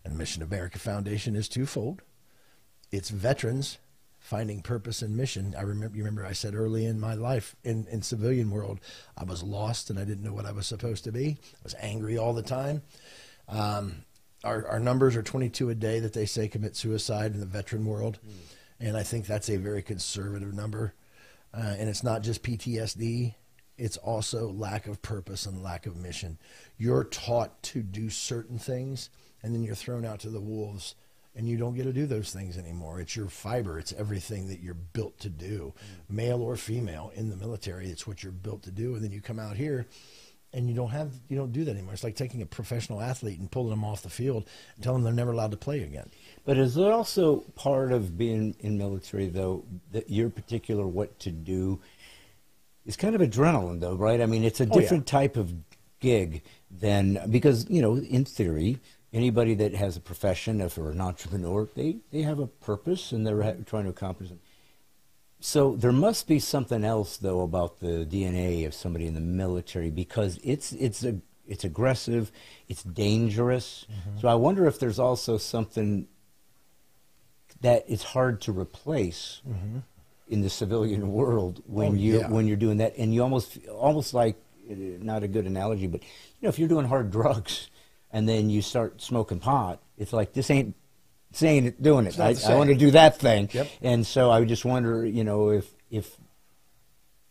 And the Mission America Foundation is twofold. It's veterans finding purpose and mission. You remember I said early in my life in civilian world, I was lost and I didn't know what I was supposed to be. I was angry all the time. Our numbers are 22 a day that they say commit suicide in the veteran world. And I think that's a very conservative number. And it's not just PTSD. It's also lack of purpose and lack of mission. You're taught to do certain things, and then you're thrown out to the wolves and you don't get to do those things anymore. It's your fiber. It's everything that you're built to do, male or female in the military. It's what you're built to do. And then you come out here and you don't do that anymore. It's like taking a professional athlete and pulling them off the field and telling them they're never allowed to play again. But is it also part of being in military, though, that your particular what to do is kind of adrenaline, though, right? I mean, it's a different type of gig than, because, you know, in theory, anybody that has a profession, if they're an entrepreneur, they have a purpose and they're trying to accomplish it. So there must be something else, though, about the DNA of somebody in the military, because it's aggressive, it's dangerous. So I wonder if there's also something that it's hard to replace in the civilian world when you're doing that, and you almost like, not a good analogy, but you know, if you're doing hard drugs and then you start smoking pot, it's like this ain't doing it. I want to do that thing. And so I would just wonder, you know, if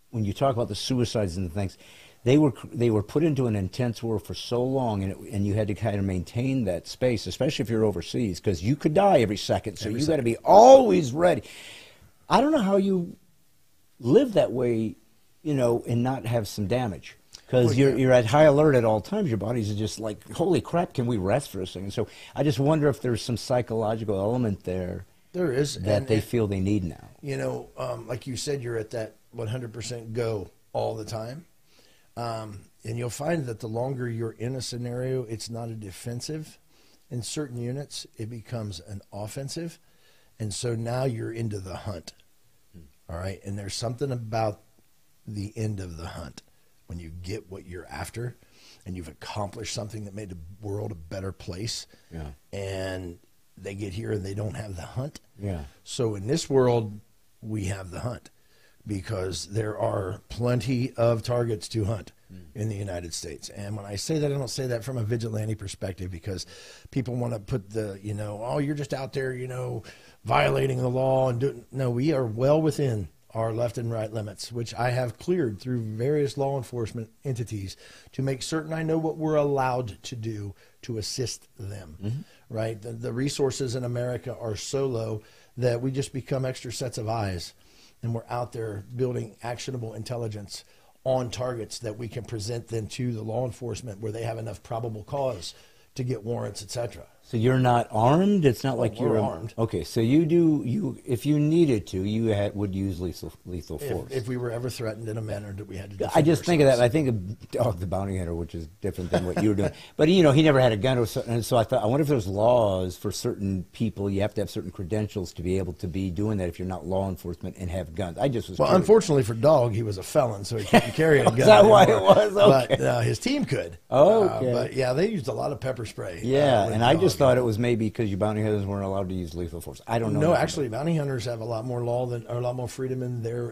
when you talk about the suicides and the things, they were put into an intense war for so long, and you had to kind of maintain that space, especially if you're overseas, because you could die every second. So you got to be always ready. I don't know how you live that way, you know, and not have some damage. Because you're at high alert at all times. Your body's just like, holy crap, can we rest for a second? So I just wonder if there's some psychological element there. There is. That they feel they need now. You know, like you said, you're at that 100% go all the time. And you'll find that the longer you're in a scenario, it's not a defensive. In certain units, it becomes an offensive. And so now you're into the hunt. All right? And there's something about the end of the hunt. When you get what you're after and you've accomplished something that made the world a better place, and they get here and they don't have the hunt. So in this world, we have the hunt because there are plenty of targets to hunt in the United States. And when I say that, I don't say that from a vigilante perspective, because people want to put the, you know, oh, you're just out there, you know, violating the law and doing. No, we are well within our left and right limits, which I have cleared through various law enforcement entities to make certain I know what we're allowed to do to assist them, right? The resources in America are so low that we just become extra sets of eyes, and we're out there building actionable intelligence on targets that we can present then to the law enforcement where they have enough probable cause to get warrants, etc. So you're not armed? It's not like you're armed. Okay, so if you needed to, you would use lethal force. If we were ever threatened in a manner that we had to defend I just ourselves. think of that. I think of Dog the Bounty Hunter, which is different than what you were doing. But, you know, he never had a gun, and so I thought, I wonder if there's laws for certain people. You have to have certain credentials to be able to be doing that if you're not law enforcement and have guns. I just was curious. Unfortunately for Dog, he was a felon, so he couldn't carry a gun. Is that why it was? Okay. But his team could. Okay. But, yeah, they used a lot of pepper spray. Yeah, and I just thought it was maybe because you bounty hunters weren't allowed to use lethal force. I don't know. No, actually, bounty hunters have a lot more law or a lot more freedom in their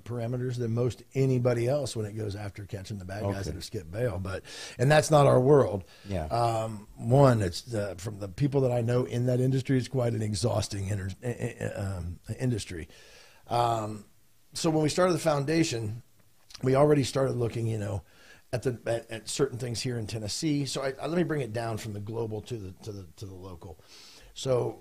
parameters than most anybody else when it goes after catching the bad guys that have skipped bail. And that's not our world. Yeah. One, it's from the people that I know in that industry, it's quite an exhausting industry. So when we started the foundation, we already started looking, you know, at certain things here in Tennessee. So let me bring it down from the global to the local. So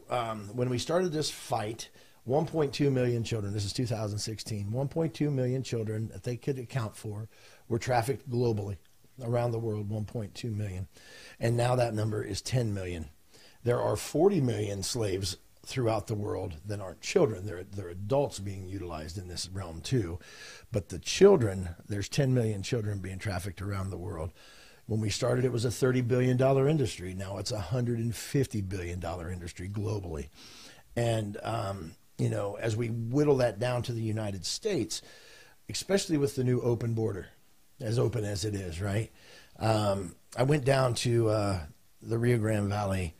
when we started this fight, 1.2 million children, this is 2016, 1.2 million children that they could account for were trafficked globally around the world, 1.2 million. And now that number is 10 million. There are 40 million slaves throughout the world that aren't children. They're adults being utilized in this realm too. But the children, there's 10 million children being trafficked around the world. When we started, it was a $30 billion industry. Now it's a $150 billion industry globally. And, you know, as we whittle that down to the United States, especially with the new open border, as open as it is, right? I went down to the Rio Grande Valley.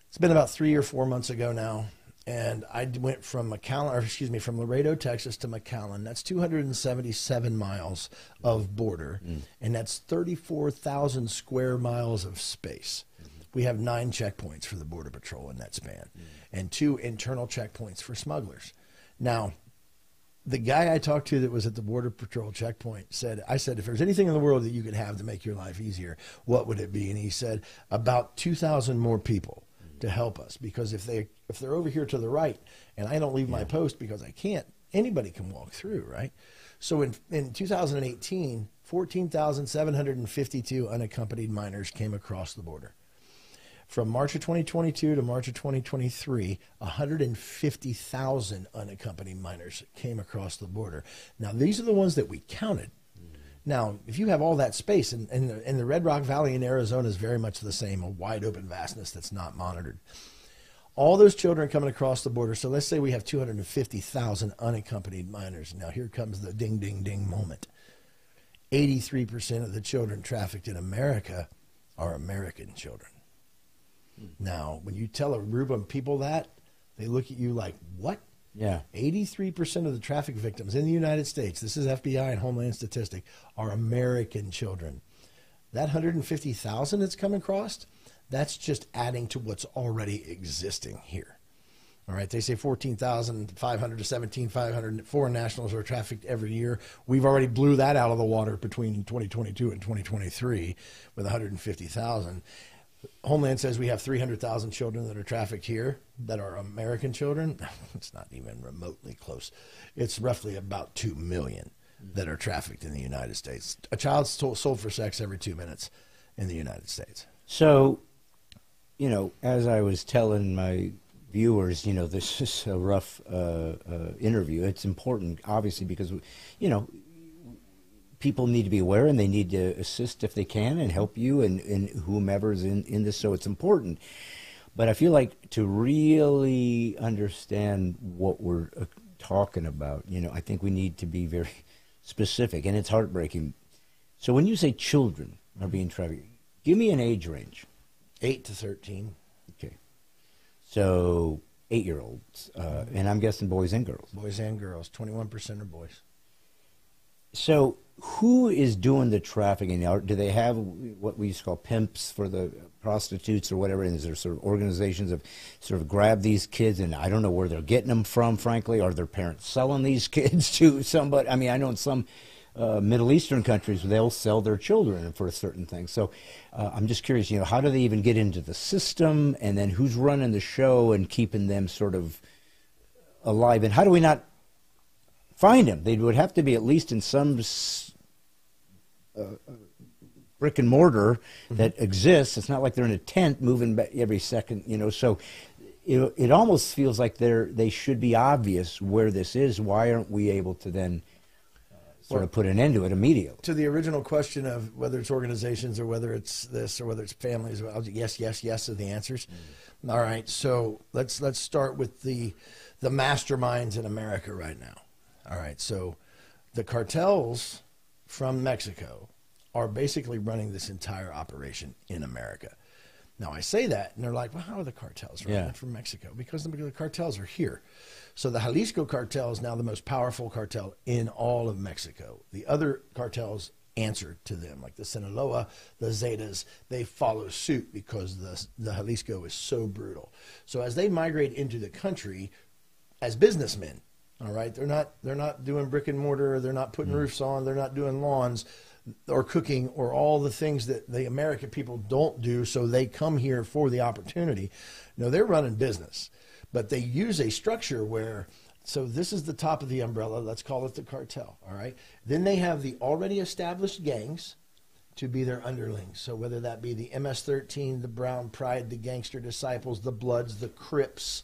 It's been about 3 or 4 months ago now. And I went from from Laredo, Texas to McAllen. That's 277 miles of border, and that's 34,000 square miles of space. We have 9 checkpoints for the Border Patrol in that span, and 2 internal checkpoints for smugglers. Now, the guy I talked to that was at the Border Patrol checkpoint I said, if there's anything in the world that you could have to make your life easier, what would it be? And he said, about 2,000 more people to help us, because if they're over here to the right and I don't leave my post because I can't, anybody can walk through, right? So in 2018, 14,752 unaccompanied minors came across the border. From March of 2022 to March of 2023, 150,000 unaccompanied minors came across the border. Now, these are the ones that we counted. Now, if you have all that space, and the Red Rock Valley in Arizona is very much the same, a wide open vastness that's not monitored. All those children coming across the border, so let's say we have 250,000 unaccompanied minors. Now, here comes the ding, ding, ding moment. 83% of the children trafficked in America are American children. Now, when you tell a group of people that, they look at you like, what? Yeah. 83% of the traffic victims in the United States, this is FBI and Homeland statistic, are American children. That 150,000 that's come across, that's just adding to what's already existing here. All right, they say 14,500 to 17,500 foreign nationals are trafficked every year. We've already blew that out of the water between 2022 and 2023 with 150,000. Homeland says we have 300,000 children that are trafficked here that are American children. It's not even remotely close. It's roughly about 2 million that are trafficked in the United States. A child's sold for sex every 2 minutes in the United States. So, you know, as I was telling my viewers, you know, this is a rough interview. It's important, obviously, because, you know, people need to be aware and they need to assist if they can and help you and whomever's in this. So it's important. But I feel like to really understand what we're talking about, you know, I think we need to be very specific, and it's heartbreaking. So when you say children are being trafficked, give me an age range. 8 to 13. Okay. So 8-year-olds, and I'm guessing boys and girls. Boys and girls. 21% are boys. So who is doing the trafficking? Do they have what we used to call pimps for the prostitutes or whatever? And is there sort of organizations that sort of grab these kids, and I don't know where they're getting them from, frankly. Are their parents selling these kids to somebody? I mean, I know in some Middle Eastern countries, they'll sell their children for a certain thing. So I'm just curious, you know, how do they even get into the system? And then who's running the show and keeping them sort of alive? And how do we not find them? They would have to be at least in some brick and mortar that exists. It's not like they're in a tent moving every second, you know. So it almost feels like they should be obvious where this is. Why aren't we able to then sort of put an end to it immediately? To the original question of whether it's organizations or whether it's this or whether it's families, yes, yes, yes are the answers. All right, so let's start with the masterminds in America right now. All right, so the cartels from Mexico are basically running this entire operation in America. Now, I say that, and they're like, well, how are the cartels running from Mexico? Because the cartels are here. So the Jalisco cartel is now the most powerful cartel in all of Mexico. The other cartels answer to them, like the Sinaloa, the Zetas. They follow suit because the Jalisco is so brutal. So as they migrate into the country as businessmen, all right, they're not doing brick and mortar, they're not putting roofs on, they're not doing lawns or cooking or all the things that the American people don't do, so they come here for the opportunity. No, they're running business, but they use a structure where, so this is the top of the umbrella, let's call it the cartel, all right? Then they have the already established gangs to be their underlings. So whether that be the MS-13, the Brown Pride, the Gangster Disciples, the Bloods, the Crips,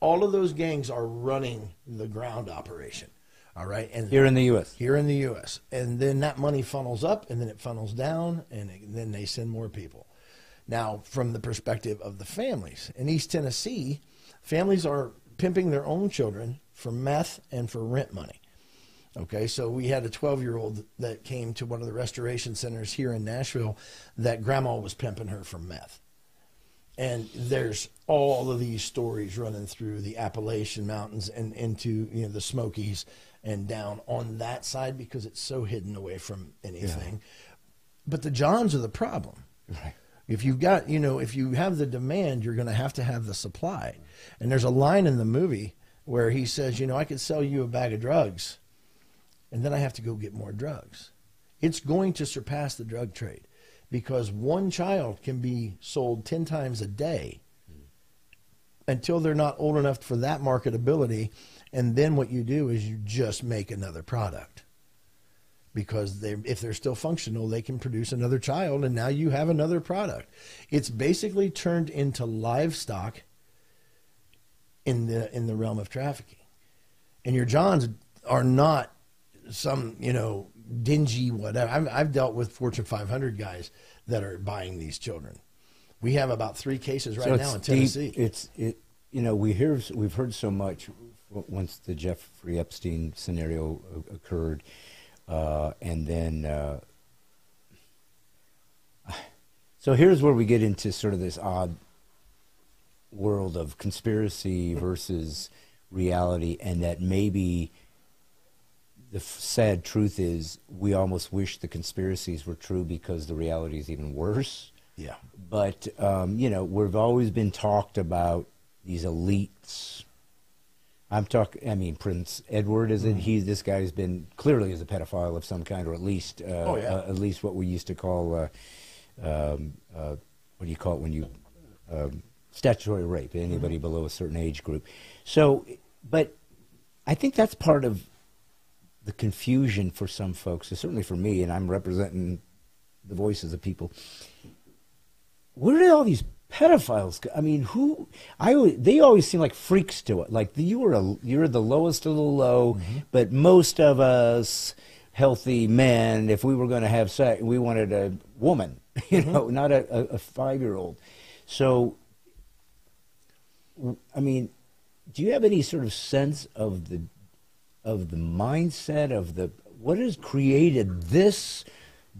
all of those gangs are running the ground operation, all right? And here in the U.S.? Here in the U.S. And then that money funnels up, and then it funnels down, and then they send more people. Now, from the perspective of the families, in East Tennessee, families are pimping their own children for meth and for rent money. Okay, so we had a 12-year-old that came to one of the restoration centers here in Nashville that grandma was pimping her for meth. And there's all of these stories running through the Appalachian Mountains and into, you know, the Smokies and down on that side because it's so hidden away from anything. Yeah. But the Johns are the problem. Right. If you've got, you know, if you have the demand, you're going to have the supply. And there's a line in the movie where he says, you know, I could sell you a bag of drugs and then I have to go get more drugs. It's going to surpass the drug trade. Because one child can be sold 10 times a day until they're not old enough for that marketability. And then what you do is you just make another product. Because if they're still functional, they can produce another child, and now you have another product. It's basically turned into livestock in the realm of trafficking. And your Johns are not some, dingy whatever. I've dealt with Fortune 500 guys that are buying these children. We have about 3 cases right now in Tennessee. We've heard so much once the Jeffrey Epstein scenario occurred. And then, so here's where we get into sort of this odd world of conspiracy versus reality, and that maybe the sad truth is we almost wish the conspiracies were true because the reality is even worse. Yeah. But, we've always been talked about these elites. Prince Edward, this guy's been clearly is a pedophile of some kind, or at least, at least what we used to call, what do you call it when you, statutory rape, anybody below a certain age group. So, but I think that's part of the confusion for some folks, and certainly for me, and I'm representing the voices of people. Where did all these pedophiles go? I mean, they always seem like freaks to it. Like you're the lowest of the low, but most of us healthy men, if we were going to have sex, we wanted a woman, not a 5-year-old. So, I mean, do you have any sort of sense of the mindset of what has created this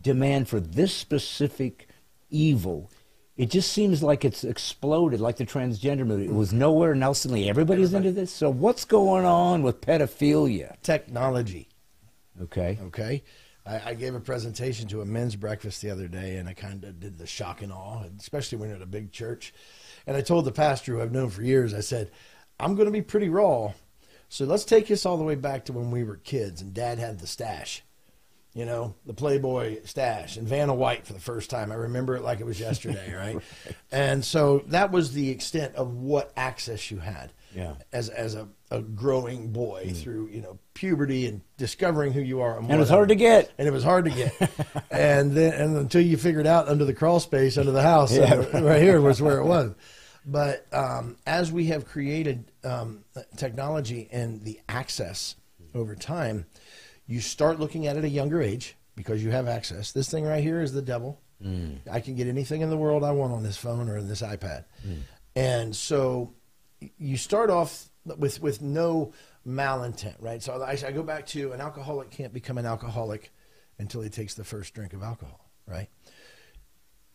demand for this specific evil? It just seems like it's exploded, like the transgender movie. It was nowhere, and now suddenly everybody's into this. So what's going on with pedophilia? Technology. Okay. Okay. I gave a presentation to a men's breakfast the other day, and I kind of did the shock and awe, especially when you're at a big church. And I told the pastor, who I've known for years, I said, I'm going to be pretty raw. So let's take this all the way back to when we were kids, and Dad had the stash. The Playboy stash, and Vanna White for the first time. I remember it like it was yesterday, right? And so that was the extent of what access you had as a growing boy through, puberty and discovering who you are. And it was hard to get. And it was hard to get. and until you figured out under the crawl space under the house, right here was where it was. But as we have created technology and the access over time, you start looking at it at a younger age because you have access. This thing right here is the devil. I can get anything in the world I want on this phone or this iPad. And so you start off with no malintent, right? So I go back to an alcoholic can't become an alcoholic until he takes the first drink of alcohol, right?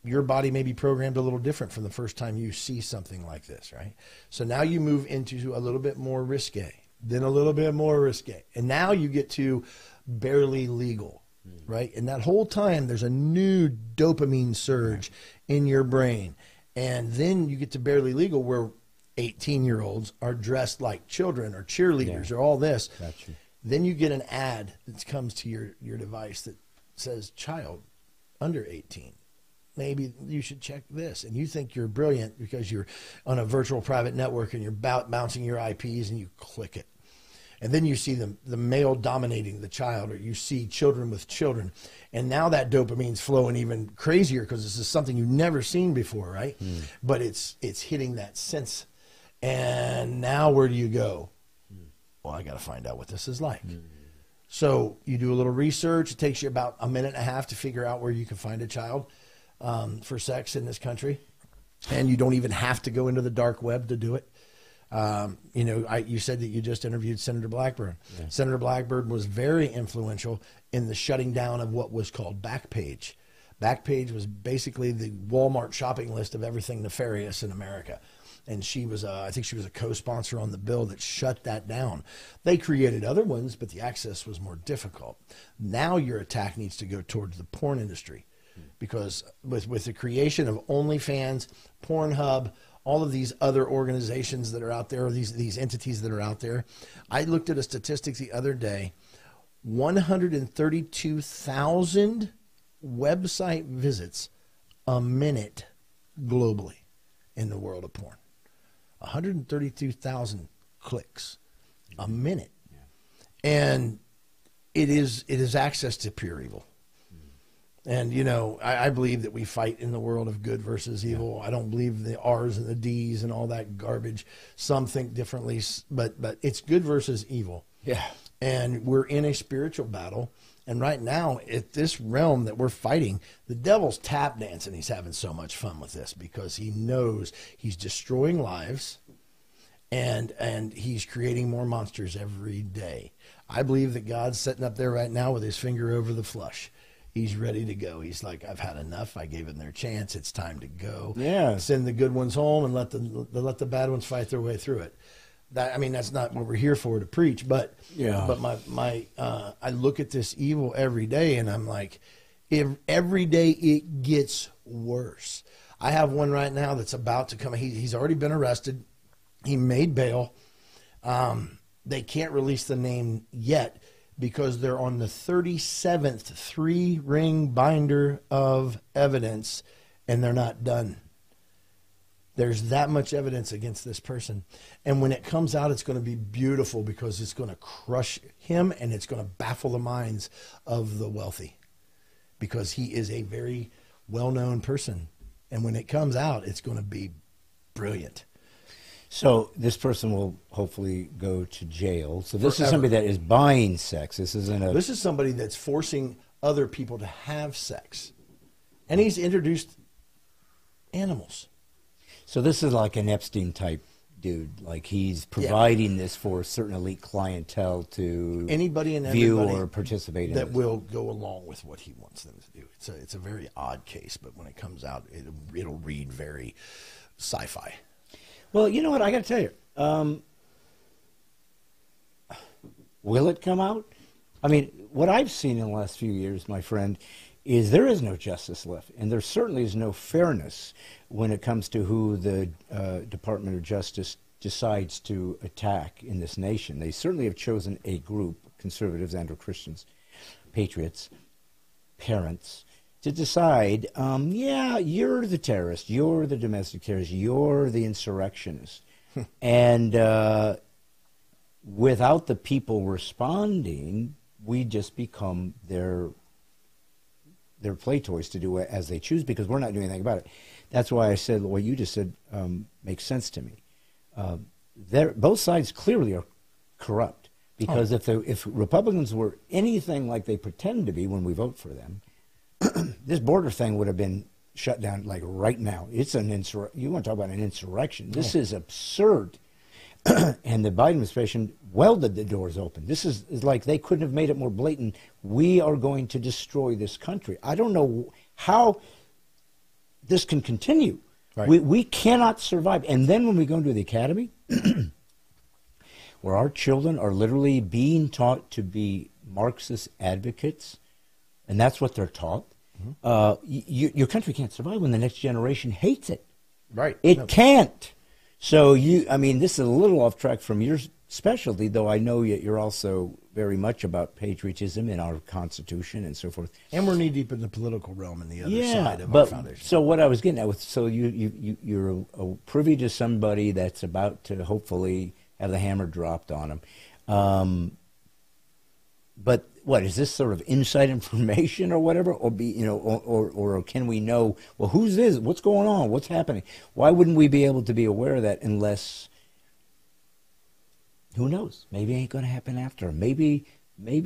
Your body may be programmed a little different from the first time you see something like this, right? So now you move into a little bit more risque, then a little bit more risque. And now you get to barely legal, right? And that whole time there's a new dopamine surge in your brain. And then you get to barely legal where 18-year-olds are dressed like children or cheerleaders or all this. Gotcha. Then you get an ad that comes to your device that says child under 18. Maybe you should check this. And you think you're brilliant because you're on a virtual private network and you're bouncing your IPs and you click it. And then you see the male dominating the child, or you see children with children. And now that dopamine's flowing even crazier because this is something you've never seen before, right? But it's hitting that sense. And now where do you go? Well, I got to find out what this is like. So you do a little research. It takes you about a minute and a half to figure out where you can find a child for sex in this country. And you don't even have to go into the dark web to do it. You said that you just interviewed Senator Blackburn. Yeah. Senator Blackburn was very influential in the shutting down of what was called Backpage. Backpage was basically the Walmart shopping list of everything nefarious in America. And she was, I think she was a co-sponsor on the bill that shut that down. They created other ones, but the access was more difficult. Now your attack needs to go towards the porn industry, because with the creation of OnlyFans, Pornhub, all of these other organizations that are out there, or these entities that are out there. I looked at a statistic the other day, 132,000 website visits a minute globally in the world of porn. 132,000 clicks a minute. And it is access to pure evil. And, you know, I believe that we fight in the world of good versus evil. I don't believe the R's and the D's and all that garbage. Some think differently, but it's good versus evil. Yeah. And we're in a spiritual battle. And right now, at this realm that we're fighting, the devil's tap dancing. He's having so much fun with this because he knows he's destroying lives and he's creating more monsters every day. I believe that God's sitting up there right now with his finger over the flush. He's ready to go. He's like, I've had enough. I gave them their chance. It's time to go. Yeah. Send the good ones home and let the bad ones fight their way through it. I mean, that's not what we're here for, to preach, but yeah. But I look at this evil every day, and I'm like, every day it gets worse. I have one right now that's about to come. He's already been arrested. He made bail. They can't release the name yet because they're on the 37th 3-ring binder of evidence, and they're not done. There's that much evidence against this person. And when it comes out, it's going to be beautiful because it's going to crush him and it's going to baffle the minds of the wealthy because he is a very well-known person. And when it comes out, it's going to be brilliant. So this person will hopefully go to jail. So this Forever. is somebody that is buying sex. This is somebody that's forcing other people to have sex. And he's introduced animals. So this is like an Epstein type dude. Like he's providing this for a certain elite clientele to anybody and view everybody or participate in that this. will go along with what he wants them to do. It's a very odd case, but when it comes out, it'll read very sci-fi. Well, you know what? I got to tell you. Will it come out? I mean, what I've seen in the last few years, my friend, is there is no justice left, and there certainly is no fairness when it comes to who the Department of Justice decides to attack in this nation. They certainly have chosen a group, conservatives and or Christians, patriots, parents, to decide, yeah, you're the terrorist, you're the domestic terrorist, you're the insurrectionist. And without the people responding, we just become their play toys to do as they choose because we're not doing anything about it. That's why I said what you just said makes sense to me. Both sides clearly are corrupt because if Republicans were anything like they pretend to be when we vote for them, this border thing would have been shut down like right now. It's you want to talk about an insurrection. This is absurd. And the Biden administration welded the doors open. This is like they couldn't have made it more blatant. We are going to destroy this country. I don't know how this can continue. Right. We cannot survive. And then when we go into the academy, where our children are literally being taught to be Marxist advocates, and that's what they're taught, your country can't survive when the next generation hates it. Right. It can't. So I mean, this is a little off track from your specialty, though I know you're also very much about patriotism in our Constitution and so forth. And we're knee deep in the political realm and the other side of our foundation. So what I was getting at with, so you're privy to somebody that's about to hopefully have the hammer dropped on them. But what is this sort of inside information or whatever, or or can we know? Well, who's this? What's going on? What's happening? Why wouldn't we be able to be aware of that unless? Who knows? Maybe it ain't going to happen after. Maybe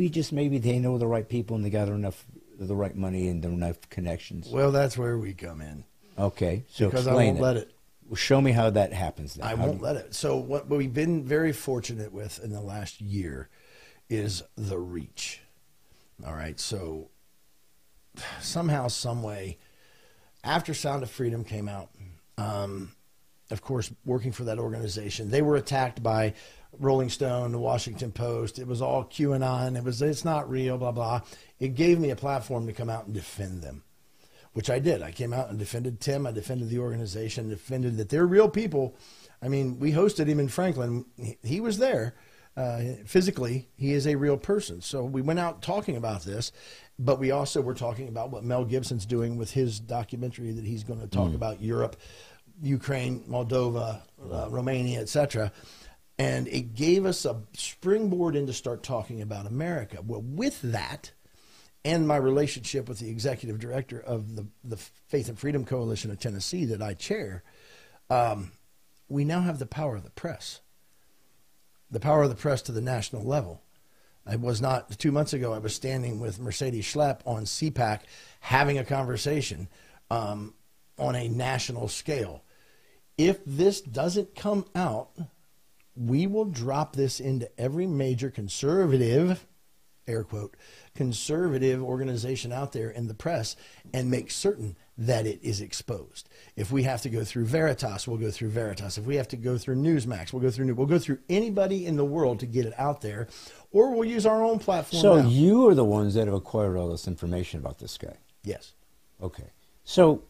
just maybe they know the right people and they got enough the right money and enough connections. Well, that's where we come in. Okay, so because explain I won't let it. Well, show me how that happens. Then. I won't let it. So what we've been very fortunate with in the last year is the reach. All right, so somehow, some way, after Sound of Freedom came out, of course, working for that organization, they were attacked by Rolling Stone, the Washington Post. It was all QAnon. It's not real, blah, blah. It gave me a platform to come out and defend them, which I did. I came out and defended Tim. I defended the organization, defended that they're real people. I mean, we hosted him in Franklin. He was there. Physically, he is a real person. So we went out talking about this, but we also were talking about what Mel Gibson's doing with his documentary that he's going to talk about Europe. Ukraine, Moldova, Romania, etc. And it gave us a springboard in to start talking about America. Well, with that, and my relationship with the executive director of the Faith and Freedom Coalition of Tennessee that I chair, we now have the power of the press. The power of the press to the national level. I was not, 2 months ago, I was standing with Mercedes Schlepp on CPAC having a conversation on a national scale. If this doesn't come out, we will drop this into every major conservative, air quote, conservative organization out there in the press and make certain that it is exposed. If we have to go through Veritas, we'll go through Veritas. If we have to go through Newsmax, we'll go through anybody in the world to get it out there, or we'll use our own platform. So now. you are the ones that have acquired all this information about this guy? Yes. Okay. So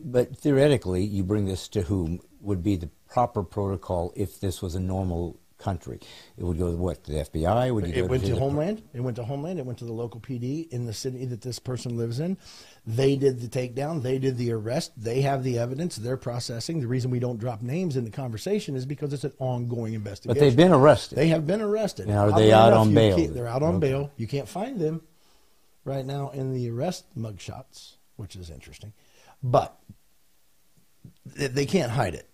but theoretically, you bring this to whom would be the proper protocol if this was a normal country? It would go to what, the FBI? It went to Homeland. It went to Homeland. It went to the local PD in the city that this person lives in. They did the takedown. They did the arrest. They have the evidence. They're processing. The reason we don't drop names in the conversation is because it's an ongoing investigation. But they've been arrested. They have been arrested. Now, are they out on bail? They're out on bail. You can't find them right now in the arrest mugshots, which is interesting. But they can't hide it.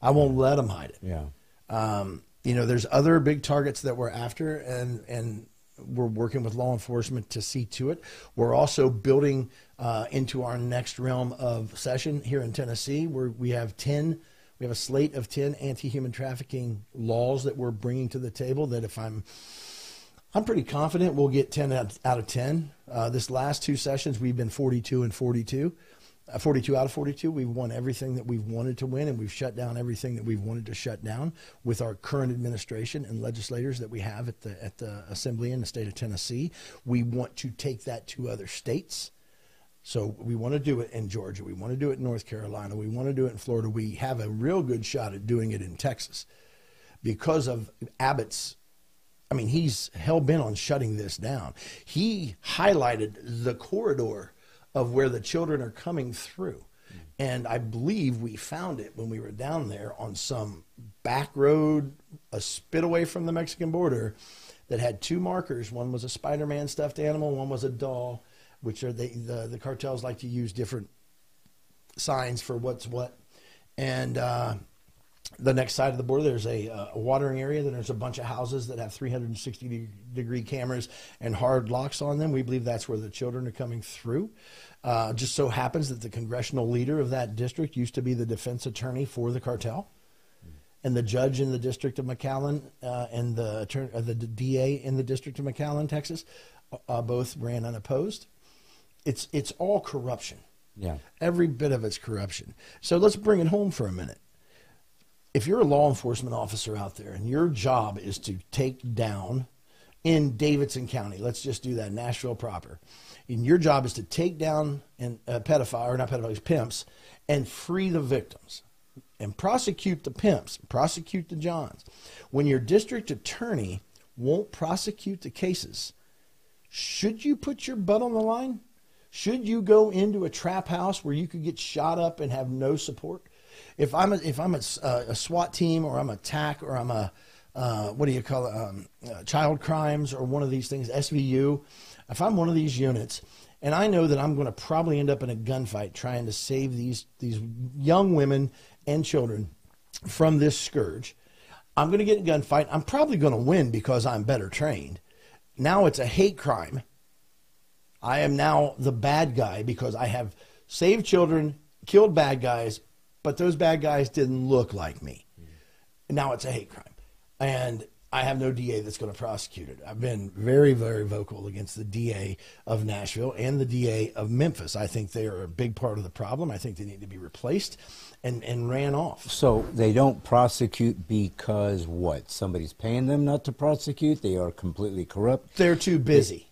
I won't let them hide it. Yeah. You know, there's other big targets that we're after, and we're working with law enforcement to see to it. We're also building into our next realm of session here in Tennessee, where we have a slate of 10 anti-human trafficking laws that we're bringing to the table. That if I'm pretty confident we'll get 10 out of 10. This last two sessions, we've been 42 and 42. 42 out of 42, we've won everything that we've wanted to win, and we've shut down everything that we've wanted to shut down with our current administration and legislators that we have at the Assembly in the state of Tennessee. We want to take that to other states. So we want to do it in Georgia. We want to do it in North Carolina. We want to do it in Florida. We have a real good shot at doing it in Texas because of Abbott's. I mean, he's hell-bent on shutting this down. He highlighted the corridor of where the children are coming through. And I believe we found it when we were down there on some back road, a spit away from the Mexican border, that had two markers. One was a Spider-Man stuffed animal, one was a doll, which are the cartels like to use different signs for what's what. And the next side of the border, there's a watering area. Then there's a bunch of houses that have 360-degree cameras and hard locks on them. We believe that's where the children are coming through. Just so happens that the congressional leader of that district used to be the defense attorney for the cartel. And the judge in the district of McAllen and the DA in the district of McAllen, Texas, both ran unopposed. It's all corruption. Yeah. Every bit of it's corruption. So let's bring it home for a minute. If you're a law enforcement officer out there and your job is to take down in Davidson County, let's just do that, Nashville proper, and your job is to take down pimps, and free the victims and prosecute the pimps, prosecute the Johns. When your district attorney won't prosecute the cases, should you put your butt on the line? Should you go into a trap house where you could get shot up and have no support? If I'm a SWAT team, or I'm a TAC, or I'm a child crimes, or one of these things, SVU, if I'm one of these units and I know that I'm going to probably end up in a gunfight trying to save these young women and children from this scourge, I'm going to get in a gunfight. I'm probably going to win because I'm better trained. Now it's a hate crime. I am now the bad guy because I have saved children, killed bad guys, but those bad guys didn't look like me. Now it's a hate crime. And I have no DA that's going to prosecute it. I've been very, very vocal against the DA of Nashville and the DA of Memphis. I think they are a big part of the problem. I think they need to be replaced and ran off. So they don't prosecute because what? Somebody's paying them not to prosecute? They are completely corrupt? They're too busy.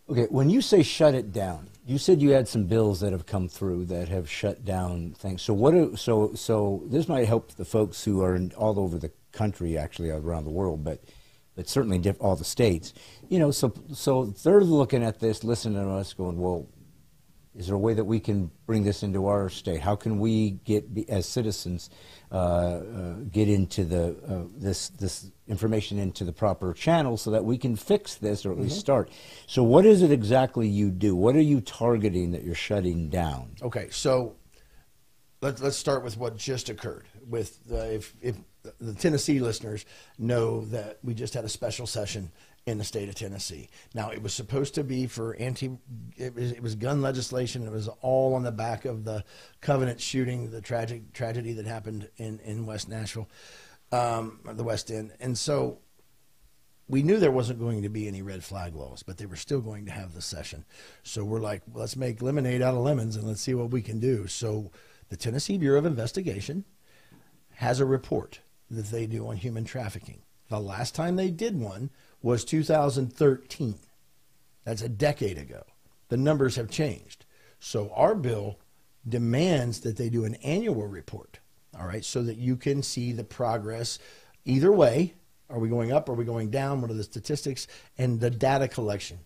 Okay, when you say shut it down, you said you had some bills that have come through that have shut down things. So so this might help the folks who are all over the country, actually around the world, but certainly all the states. You know, so they're looking at this, listening to us, going, well, Is there a way that we can bring this into our state? How can we get, as citizens, get into this information into the proper channel so that we can fix this, or at least start? So what is it exactly you do? What are you targeting that you're shutting down? Okay, so let's start with what just occurred. With if the Tennessee listeners know that we just had a special session in the state of Tennessee. Now, it was supposed to be for it was gun legislation. It was all on the back of the Covenant shooting, the tragedy that happened in West Nashville, the West End. And so we knew there wasn't going to be any red flag laws, but they were still going to have the session. So we're like, let's make lemonade out of lemons and let's see what we can do. So the Tennessee Bureau of Investigation has a report that they do on human trafficking. The last time they did one was 2013. That's a decade ago. The numbers have changed. So our bill demands that they do an annual report, all right, so that you can see the progress either way. Are we going up? Are we going down? What are the statistics? And the data collection.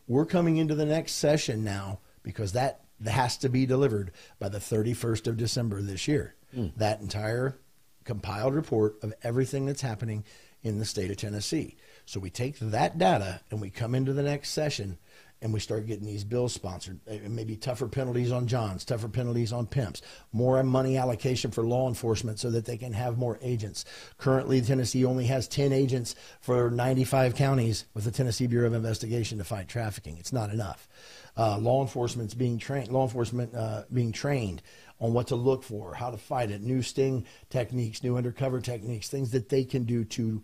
We're coming into the next session now because that has to be delivered by the 31st of December this year. That entire compiled report of everything that's happening in the state of Tennessee. So we take that data and we come into the next session and we start getting these bills sponsored. Maybe tougher penalties on Johns, tougher penalties on pimps, more money allocation for law enforcement so that they can have more agents. Currently, Tennessee only has 10 agents for 95 counties with the Tennessee Bureau of Investigation to fight trafficking. It's not enough. Law enforcement being trained on what to look for, how to fight it, new sting techniques, new undercover techniques, things that they can do to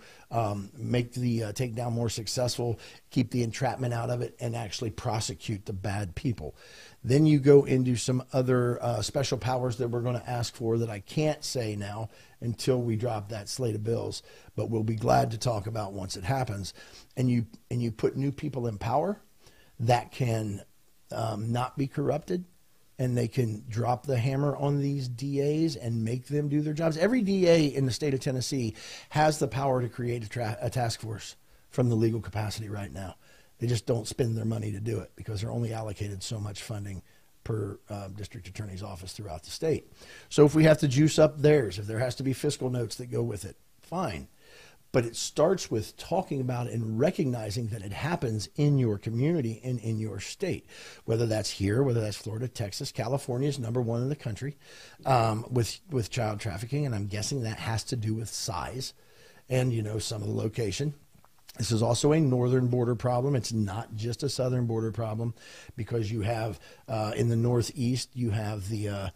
make the takedown more successful, keep the entrapment out of it, and actually prosecute the bad people. Then you go into some other special powers that we're going to ask for that I can't say now until we drop that slate of bills, but we'll be glad to talk about once it happens. And you put new people in power that can not be corrupted, and they can drop the hammer on these DAs and make them do their jobs. Every DA in the state of Tennessee has the power to create a task force from the legal capacity right now. They just don't spend their money to do it because they're only allocated so much funding per district attorney's office throughout the state. So if we have to juice up theirs, if there has to be fiscal notes that go with it, fine. But it starts with talking about and recognizing that it happens in your community and in your state, whether that's here, whether that's Florida, Texas. California is #1 in the country with child trafficking, and I'm guessing that has to do with size and, some of the location. This is also a northern border problem. It's not just a southern border problem because you have in the northeast, you have the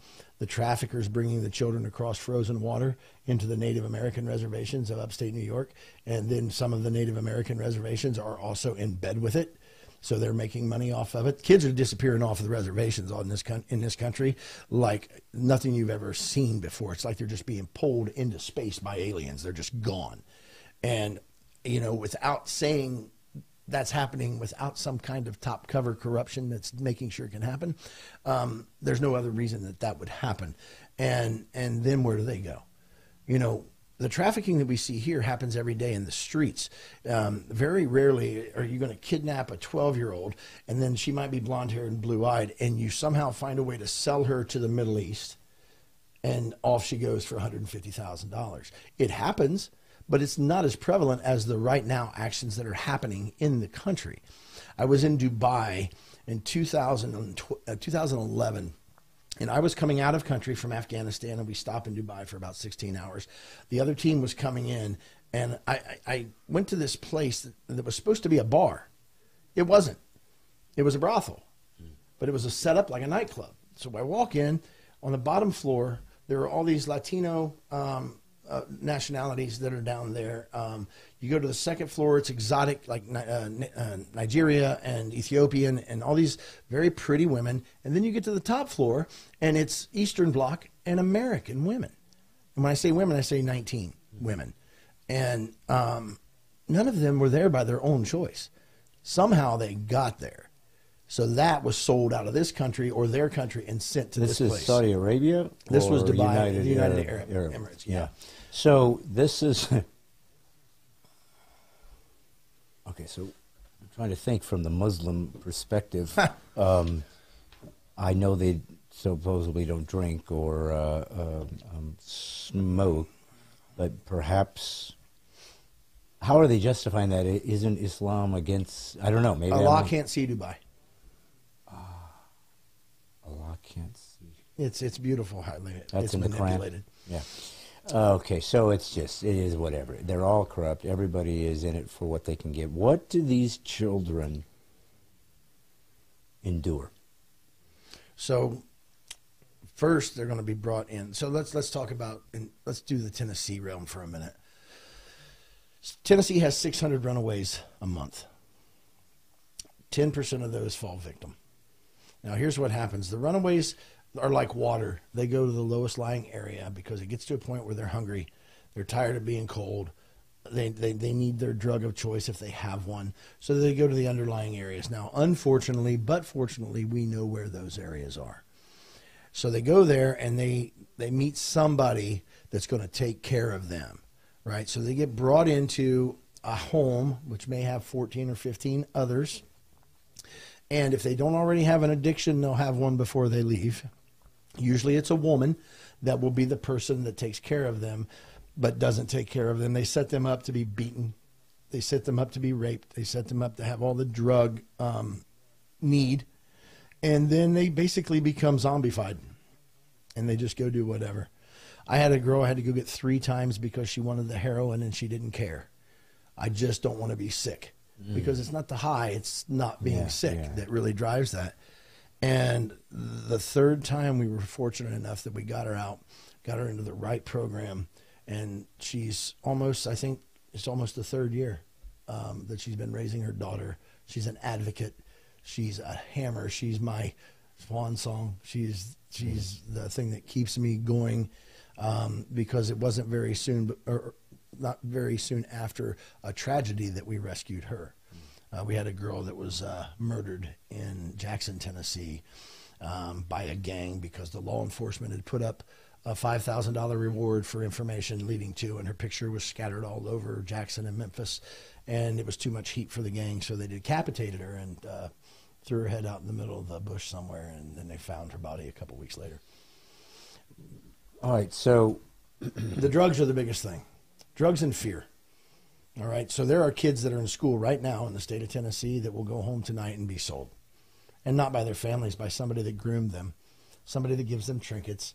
traffickers bringing the children across frozen water into the Native American reservations of upstate New York. And then some of the Native American reservations are also in bed with it. So they're making money off of it. Kids are disappearing off of the reservations in this country like nothing you've ever seen before. It's like they're just being pulled into space by aliens. They're just gone. And, without saying that's happening, without some kind of top cover corruption that's making sure it can happen, there's no other reason that would happen. And then where do they go? The trafficking that we see here happens every day in the streets. Very rarely are you going to kidnap a 12-year-old and then she might be blonde-haired and blue-eyed and you somehow find a way to sell her to the Middle East and off she goes for $150,000. It happens, but it's not as prevalent as the right now actions that are happening in the country. I was in Dubai in 2011, and I was coming out of country from Afghanistan, and we stopped in Dubai for about 16 hours. The other team was coming in, and I went to this place that was supposed to be a bar. It wasn't. It was a brothel, but it was a setup like a nightclub. So I walk in, on the bottom floor, there are all these Latino nationalities that are down there. You go to the second floor, it's exotic, like Nigeria and Ethiopian and all these very pretty women. And then you get to the top floor, and it's Eastern Bloc and American women. And when I say women, I say 19 women. And none of them were there by their own choice. Somehow they got there. So that was sold out of this country or their country and sent to this place. This is Saudi Arabia? This was Dubai, United the United Arab Emirates. Yeah. So this is... Okay, so I'm trying to think from the Muslim perspective. I know they supposedly don't drink or smoke, but perhaps, how are they justifying that? Isn't Islam against, I don't know, maybe Allah can't see Dubai. Allah can't see. It's beautiful how That's it's in the manipulated. Quran? Yeah. Okay, so it is whatever. They're all corrupt. Everybody is in it for what they can get. What do these children endure? So first, they're going to be brought in. So let's talk about, and let's do the Tennessee realm for a minute. Tennessee has 600 runaways a month. 10% of those fall victim. Now, here's what happens. The runaways are like water. They go to the lowest lying area because it gets to a point where they're hungry. They're tired of being cold. They need their drug of choice if they have one. So they go to the underlying areas. Now, unfortunately, but fortunately, we know where those areas are. So they go there and they meet somebody that's going to take care of them, right? So they get brought into a home, which may have 14 or 15 others. And if they don't already have an addiction, they'll have one before they leave. Usually it's a woman that will be the person that takes care of them, but doesn't take care of them. They set them up to be beaten. They set them up to be raped. They set them up to have all the drug need. And then they basically become zombified. And they just go do whatever. I had a girl I had to go get 3 times because she wanted the heroin and she didn't care. I just don't want to be sick. Because it's not the high, it's not being sick that really drives that. And the 3rd time we were fortunate enough that we got her out, got her into the right program, and she's almost, I think it's almost the 3rd year that she's been raising her daughter. She's an advocate. She's a hammer. She's my swan song. She's the thing that keeps me going because it wasn't very soon, or not very soon after a tragedy that we rescued her. We had a girl that was murdered in Jackson, Tennessee by a gang because the law enforcement had put up a $5,000 reward for information leading to, and her picture was scattered all over Jackson and Memphis, and it was too much heat for the gang, so they decapitated her and threw her head out in the middle of the bush somewhere, and then they found her body a couple weeks later. All right, so the drugs are the biggest thing. Drugs and fear. All right, so there are kids that are in school right now in the state of Tennessee that will go home tonight and be sold. And not by their families, by somebody that groomed them, somebody that gives them trinkets.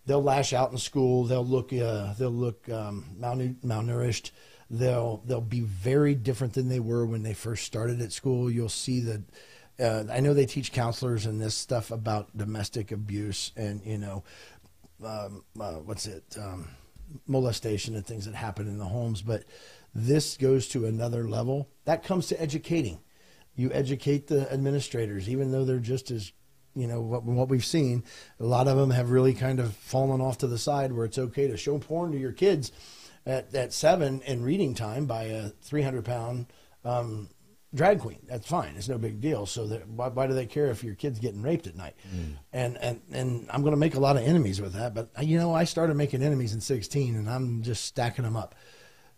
They'll lash out in school. They'll look malnourished. They'll be very different than they were when they first started at school. You'll see that. I know they teach counselors and this stuff about domestic abuse and, molestation and things that happen in the homes, but this goes to another level. That comes to educating. You educate the administrators, even though they're just as, what we've seen. A lot of them have really kind of fallen off to the side where it's okay to show porn to your kids at 7 in reading time by a 300-pound drag queen. That's fine. It's no big deal. So why do they care if your kid's getting raped at night? And I'm going to make a lot of enemies with that. But, I started making enemies in 16, and I'm just stacking them up.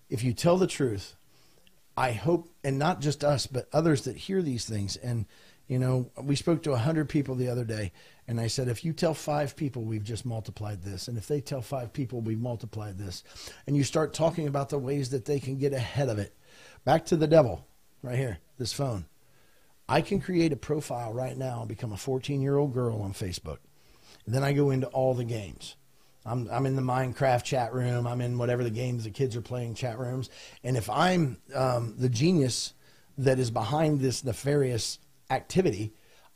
If you tell the truth, I hope, and not just us, but others that hear these things. And, we spoke to 100 people the other day, and I said, if you tell 5 people, we've just multiplied this. And if they tell 5 people, we've multiplied this. And you start talking about the ways that they can get ahead of it. Back to the devil. Right here, this phone. I can create a profile right now and become a 14-year-old girl on Facebook. And then I go into all the games. I'm in the Minecraft chat room. I'm in whatever the games the kids are playing chat rooms. And if I'm the genius that is behind this nefarious activity,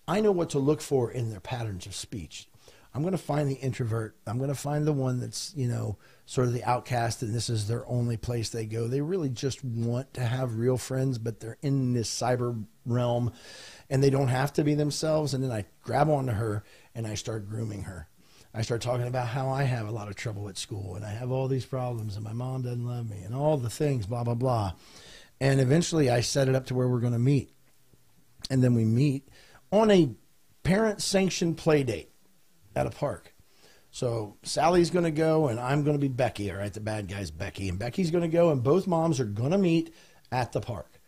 I know what to look for in their patterns of speech. I'm going to find the introvert. I'm going to find the one that's, sort of the outcast, and this is their only place they go. They really just want to have real friends, but they're in this cyber realm, and they don't have to be themselves. And then I grab onto her, and I start grooming her. I start talking about how I have a lot of trouble at school, and I have all these problems, and my mom doesn't love me, and all the things, blah, blah, blah. And eventually I set it up to where we're going to meet. And then we meet on a parent-sanctioned play date at a park. So Sally's going to go, and I'm going to be Becky, all right? The bad guy's Becky. And Becky's going to go, and both moms are going to meet at the park.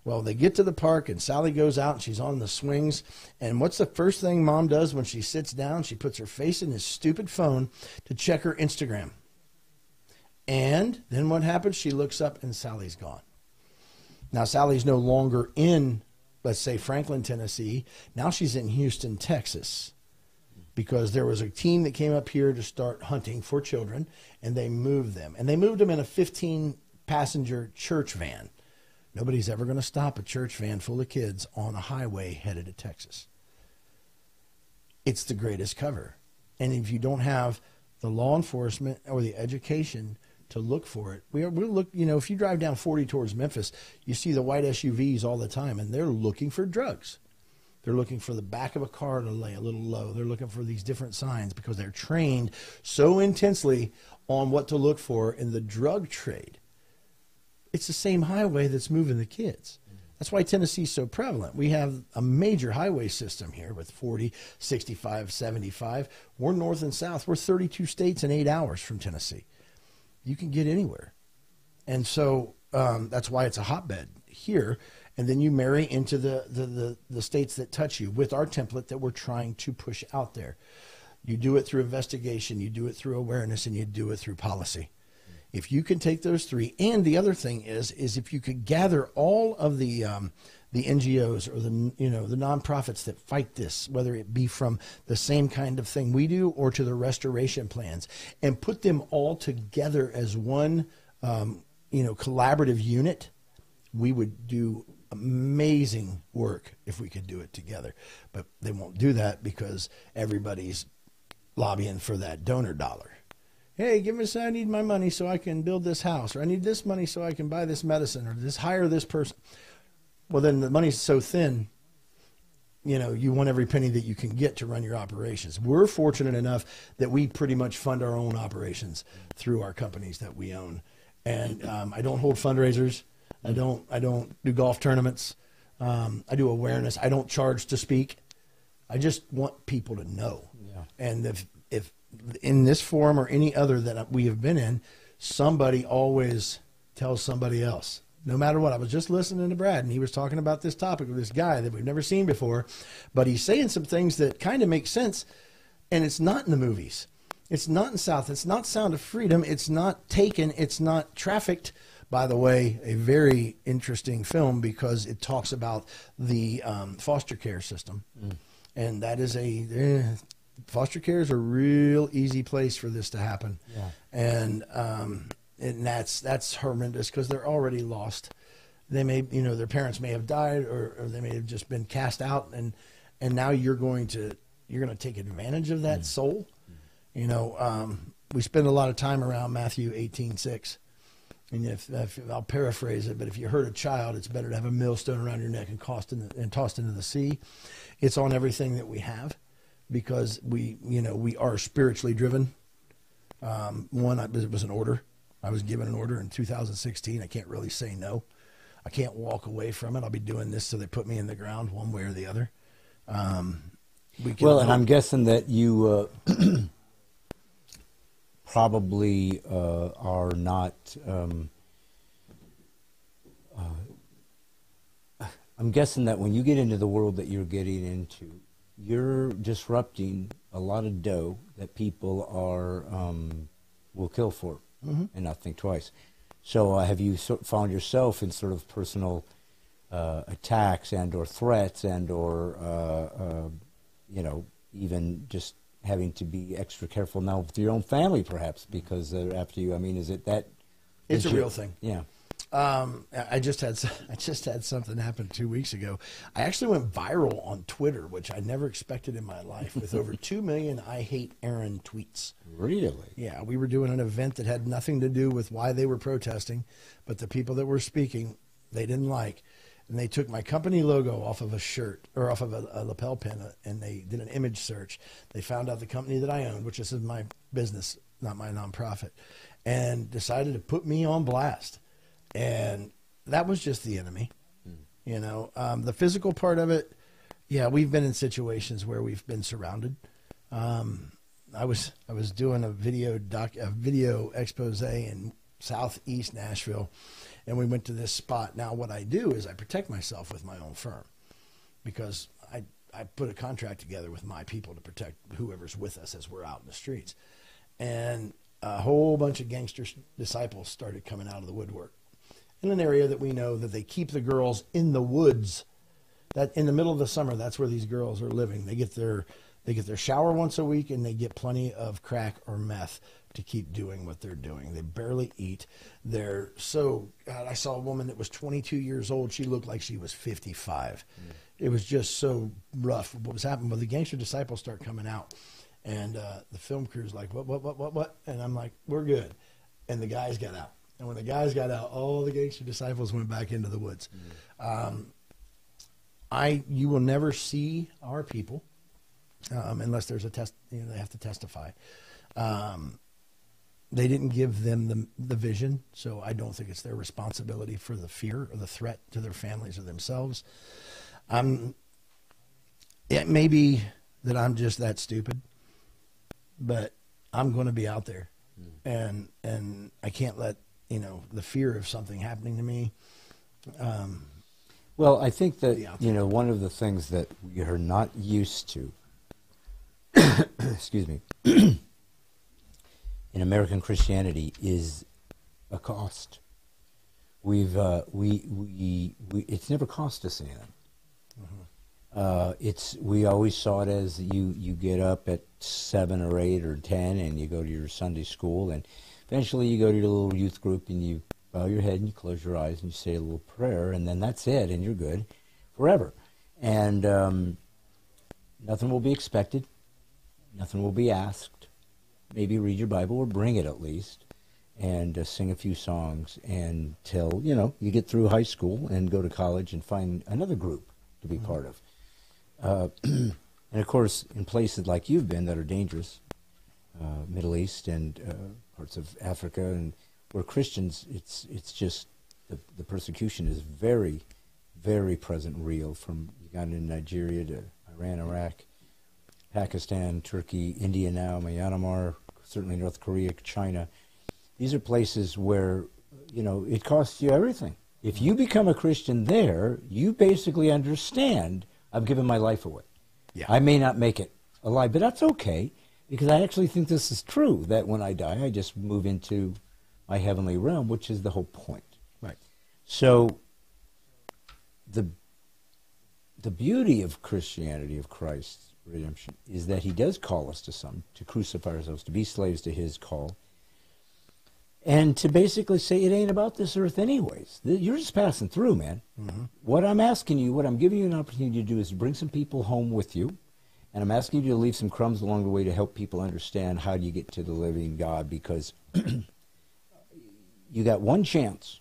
Well, they get to the park, and Sally goes out, and she's on the swings. And what's the first thing Mom does when she sits down? She puts her face in this stupid phone to check her Instagram. And then what happens? She looks up, and Sally's gone. Now, Sally's no longer in, let's say, Franklin, Tennessee. Now she's in Houston, Texas, because there was a team that came up here to start hunting for children, and they moved them. And they moved them in a 15-passenger church van. Nobody's ever going to stop a church van full of kids on a highway headed to Texas. It's the greatest cover. And if you don't have the law enforcement or the education to look for it, we'll look, you know, if you drive down 40 towards Memphis, you see the white SUVs all the time, and they're looking for drugs. They're looking for the back of a car to lay a little low. They're looking for these different signs because they're trained so intensely on what to look for in the drug trade. It's the same highway that's moving the kids. That's why Tennessee's so prevalent. We have a major highway system here with 40, 65, 75. We're north and south. We're 32 states in 8 hours from Tennessee. You can get anywhere. And so that's why it's a hotbed here. And then you marry into the states that touch you with our template that we're trying to push out there. You do it through investigation, you do it through awareness, and you do it through policy. If you can take those three, and the other thing is if you could gather all of the NGOs or the nonprofits that fight this, whether it be from the same kind of thing we do or to the restoration plans, and put them all together as one collaborative unit, we would do amazing work if we could do it together. But they won't do that because everybody's lobbying for that donor dollar. Hey, give us, I need my money so I can build this house, or I need this money so I can buy this medicine, or just hire this person. Well, then the money's so thin, you know, you want every penny that you can get to run your operations. We're fortunate enough that we pretty much fund our own operations through our companies that we own. And I don't hold fundraisers. I don't do golf tournaments. I do awareness. I don't charge to speak. I just want people to know. Yeah. And if in this forum or any other that we have been in, somebody always tells somebody else, no matter what. I was just listening to Brad, and he was talking about this topic with this guy that we've never seen before, but he's saying some things that kind of make sense, and it's not in the movies. It's not in South. It's not Sound of Freedom. It's not Taken. It's not Trafficked. By the way, a very interesting film because it talks about the foster care system, and that is foster care is a real easy place for this to happen. Yeah. And that's horrendous because they're already lost. They may, their parents may have died or they may have just been cast out, and now you're going to take advantage of that soul. We spend a lot of time around Matthew 18:6. And if I'll paraphrase it, but if you hurt a child, it's better to have a millstone around your neck and tossed into the sea. It's on everything that we have. Because we are spiritually driven. It was an order. I was given an order in 2016. I can't really say no. I can't walk away from it. I'll be doing this till they put me in the ground one way or the other. And I'm guessing that you probably are not... I'm guessing that when you get into the world that you're getting into, you're disrupting a lot of dough that people will kill for and not think twice. So have you found yourself in sort of personal attacks and or threats and or even just having to be extra careful now with your own family perhaps because they're after you? I mean, is it that? It's a real thing. Yeah. I just had something happen 2 weeks ago. I actually went viral on Twitter, which I never expected in my life, with over 2 million "I hate Aaron" tweets. Really? Yeah, we were doing an event that had nothing to do with why they were protesting, but the people that were speaking, they didn't like. And they took my company logo off of a shirt or off of a lapel pin, and they did an image search. They found out the company that I owned, which is my business, not my nonprofit, and decided to put me on blast. And that was just the enemy, The physical part of it, yeah, we've been in situations where we've been surrounded. I was doing a video expose, and southeast Nashville, and we went to this spot. Now, what I do is I protect myself with my own firm, because I put a contract together with my people to protect whoever's with us as we're out in the streets. And a whole bunch of gangster disciples started coming out of the woodwork in an area that we know that they keep the girls in the woods. That in the middle of the summer, that's where these girls are living. They get their shower once a week, and they get plenty of crack or meth to keep doing what they're doing. They barely eat. They're so, God, I saw a woman that was 22 years old. She looked like she was 55. It was just so rough. What was happening? Well, the gangster disciples start coming out, and the film crew's like, what? And I'm like, we're good. And the guys got out. And when the guys got out, all the gangster disciples went back into the woods. You will never see our people unless there's a test. They have to testify. They didn't give them the vision, so I don't think it's their responsibility for the fear or the threat to their families or themselves. It may be that I'm just that stupid, but I'm going to be out there, and I can't let the fear of something happening to me. Well, I think that one of the things that we are not used to, excuse me, in American Christianity is a cost. It's never cost us anything. We always saw it as you get up at 7 or 8 or 10 and you go to your Sunday school, and eventually you go to your little youth group and you bow your head and you close your eyes and you say a little prayer, and then that's it, and you're good forever. And nothing will be expected. Nothing will be asked. Maybe read your Bible, or bring it at least, and sing a few songs until, you get through high school and go to college and find another group to be part of. And of course, in places like you've been that are dangerous, Middle East and parts of Africa, and where Christians, it's just the persecution is very, very present and real, from Uganda and Nigeria to Iran, Iraq, Pakistan, Turkey, India now, Myanmar, certainly North Korea, China. These are places where, it costs you everything. If you become a Christian there, you basically understand, I've given my life away. Yeah. I may not make it alive, but that's okay, because I actually think this is true, that when I die, I just move into my heavenly realm, which is the whole point. Right. So the beauty of Christianity, of Christ's redemption, is that he does call us to crucify ourselves, to be slaves to his call, and to basically say it ain't about this earth anyways. You're just passing through, man. What I'm asking you, what I'm giving you an opportunity to do, is to bring some people home with you, and I'm asking you to leave some crumbs along the way to help people understand how do you get to the living God, because you got one chance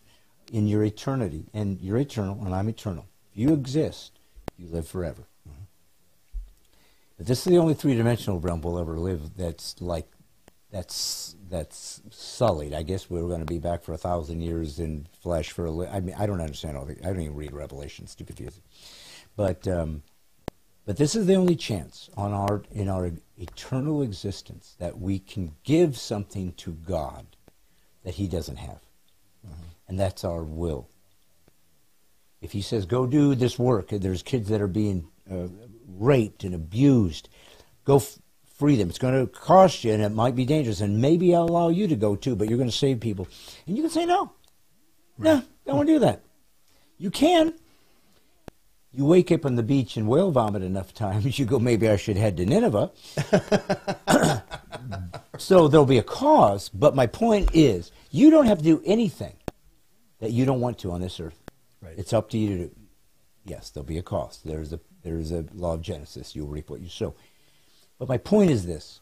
in your eternity, and you're eternal, and I'm eternal. If you exist, you live forever. But this is the only three-dimensional realm we'll ever live that's sullied. I guess we're going to be back for 1,000 years in flesh for I mean, I don't understand all the, I don't even read Revelation, it's too confusing. But this is the only chance in our eternal existence that we can give something to God that he doesn't have. And that's our will. If he says, go do this work, there's kids that are being raped and abused, go free them. It's going to cost you, and it might be dangerous, and maybe I'll allow you to go too, but you're going to save people. And you can say no. Right. No, don't want to do that. You can. You wake up on the beach and whale vomit enough times, you go, maybe I should head to Nineveh. So there'll be a cause, but my point is, you don't have to do anything that you don't want to on this earth. Right. It's up to you to do. Yes, there'll be a cost. There is a law of Genesis. You'll reap what you sow. But my point is this.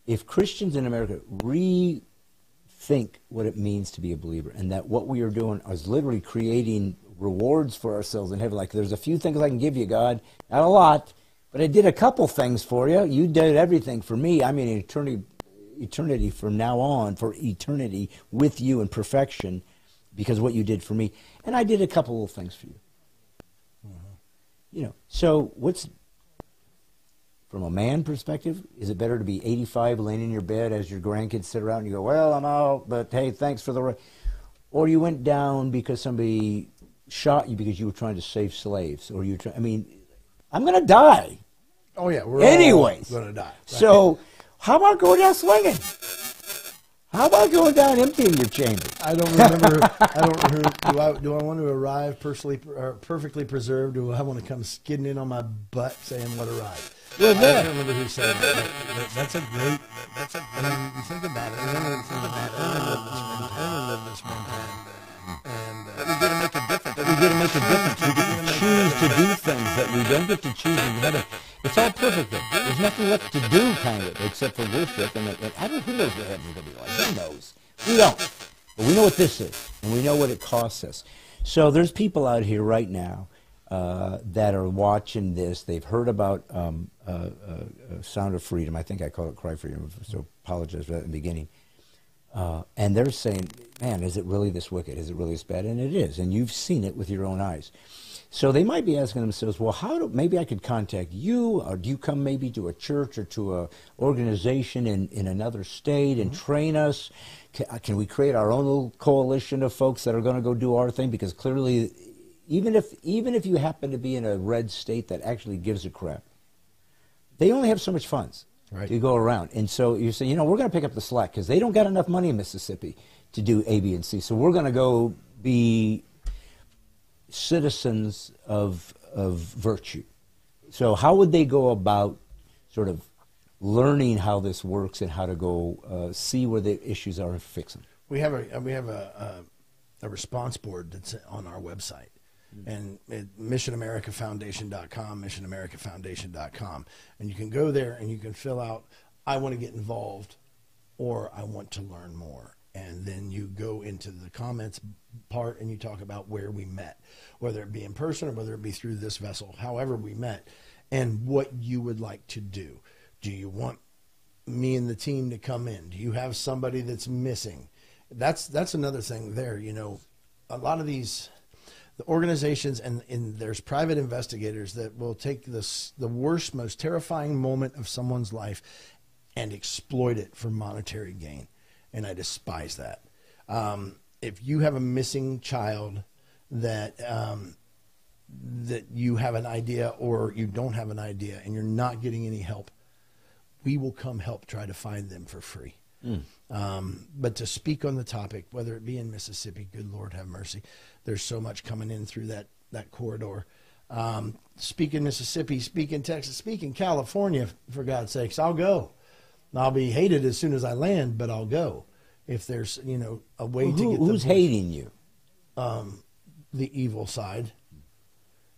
If Christians in America rethink what it means to be a believer, and that what we are doing is literally creating rewards for ourselves in heaven, like there's a few things I can give you, God, not a lot, but I did a couple things for you. You did everything for me. I mean, eternity from now on, for eternity with you in perfection, because of what you did for me. And I did a couple of things for you. So from a man perspective, is it better to be 85 laying in your bed as your grandkids sit around and you go, well, I'm out, but hey, thanks for the... Or you went down because somebody shot you because you were trying to save slaves, or you I mean, I'm going to die. Oh, yeah. We're anyways all going to die. Right? So how about going down swinging? How about going down emptying your chambers? I don't remember. Do I want to arrive perfectly preserved? Do I want to come skidding in on my butt saying what arrived? Well, I don't remember who said that. That's a great. I mean, you think about it. Aaron lived this one time, and we got to make a difference. We got to make a difference. We get to choose to do things that we don't get to choose. It's all perfect then. There's nothing left to do, kind of, except for worship. And I don't. Who knows what heaven's going to be like? Who knows? We don't. But we know what this is, and we know what it costs us. So there's people out here right now that are watching this. They've heard about Sound of Freedom. I think I call it Cry Freedom, so apologize for that in the beginning. And they're saying, man, is it really this wicked? Is it really this bad? And it is, and you've seen it with your own eyes. So they might be asking themselves, well, maybe I could contact you, or do you come maybe to a church or to a organization in another state and train us? Can we create our own little coalition of folks that are going to go do our thing? Because clearly, even if you happen to be in a red state that actually gives a crap, they only have so much funds to go around. And so you say, we're going to pick up the slack because they don't got enough money in Mississippi to do A, B, and C. So we're going to go be citizens of virtue. So how would they go about sort of learning how this works and how to go see where the issues are and fix them? We have a response board that's on our website. And missionamericafoundation.com, missionamericafoundation.com. And you can go there and you can fill out, I want to get involved, or I want to learn more. And then you go into the comments part and you talk about where we met, whether it be in person or whether it be through this vessel, however we met, and what you would like to do. Do you want me and the team to come in? Do you have somebody that's missing? That's another thing there. A lot of these... the organizations and there's private investigators that will take the worst, most terrifying moment of someone's life and exploit it for monetary gain. And I despise that. If you have a missing child that you have an idea or you don't have an idea and you're not getting any help, we will come help try to find them for free. But to speak on the topic, whether it be in Mississippi, good Lord have mercy, there's so much coming in through that corridor. Speak in Mississippi, speak in Texas, speak in California, for God's sakes, I'll go. I'll be hated as soon as I land, but I'll go. If there's, a way to get who's hating you? The evil side.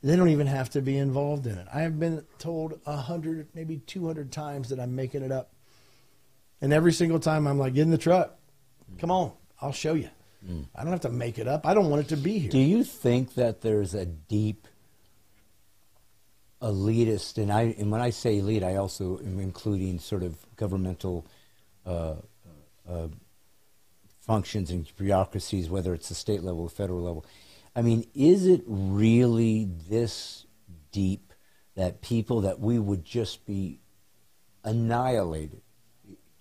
They don't even have to be involved in it. I have been told 100, maybe 200 times that I'm making it up. And every single time I'm like, get in the truck. Come on, I'll show you. I don't have to make it up. I don't want it to be here. Do you think that there's a deep elitist, and when I say elite, I also am including sort of governmental functions and bureaucracies, whether it's the state level or federal level. I mean, is it really this deep that people that we would just be annihilated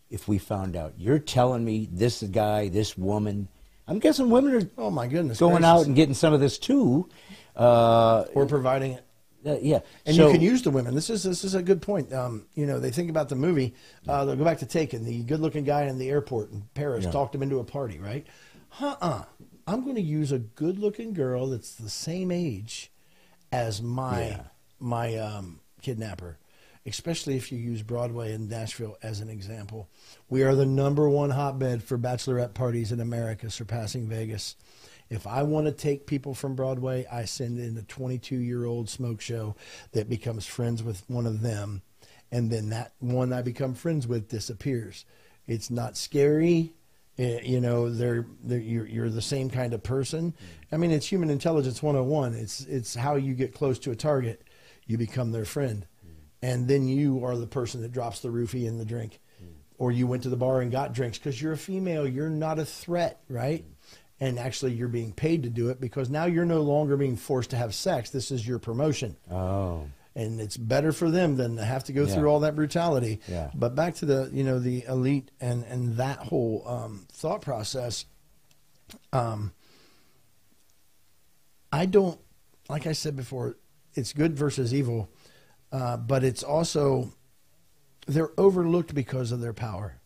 if we found out? You're telling me this guy, this woman, I'm guessing women are oh my goodness going gracious. out and getting some of this too. Or providing it. Yeah. And you can use the women. This is a good point. They think about the movie. They'll go back to Taken, the good-looking guy in the airport in Paris talked him into a party, right? I'm going to use a good-looking girl that's the same age as my kidnapper, especially if you use Broadway and Nashville as an example. We are the #1 hotbed for bachelorette parties in America, surpassing Vegas. If I want to take people from Broadway, I send in a 22-year-old smoke show that becomes friends with one of them, and then that one I become friends with disappears. It's not scary. You're the same kind of person. I mean, it's human intelligence 101. It's how you get close to a target. You become their friend. And then you are the person that drops the roofie in the drink. Or you went to the bar and got drinks because you're a female. You're not a threat, right? And actually you're being paid to do it because now you're no longer being forced to have sex. This is your promotion. Oh. And it's better for them than to have to go through all that brutality. Yeah. But back to the, you know, the elite and that whole thought process. I don't, like I said before, it's good versus evil, but it's also, they're overlooked because of their power.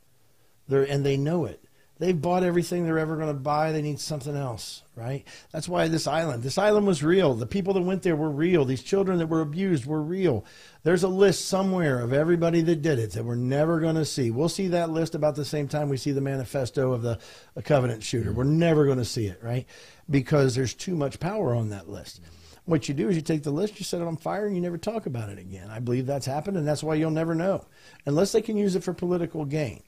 And they know it. They've bought everything they're ever going to buy. They need something else, right? That's why this island was real. The people that went there were real. These children that were abused were real. There's a list somewhere of everybody that did it that we're never going to see. We'll see that list about the same time we see the manifesto of the Covenant shooter. We're never going to see it, right? Because there's too much power on that list. What you do is you take the list, you set it on fire, and you never talk about it again. I believe that's happened, and that's why you'll never know. Unless they can use it for political gain.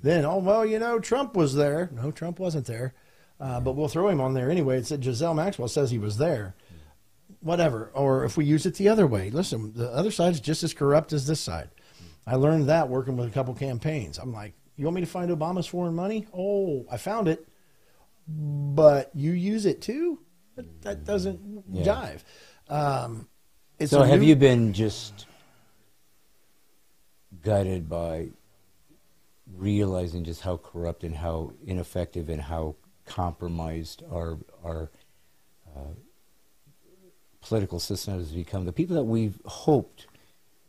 Then, oh, well, you know, Trump was there. No, Trump wasn't there. But we'll throw him on there anyway. It said Giselle Maxwell says he was there. Whatever. Or if we use it the other way. Listen, the other side is just as corrupt as this side. I learned that working with a couple campaigns. I'm like, you want me to find Obama's foreign money? Oh, I found it. But you use it too? That doesn't jive. So have you been just guided by realizing just how corrupt and how ineffective and how compromised our political system has become? The people that we've hoped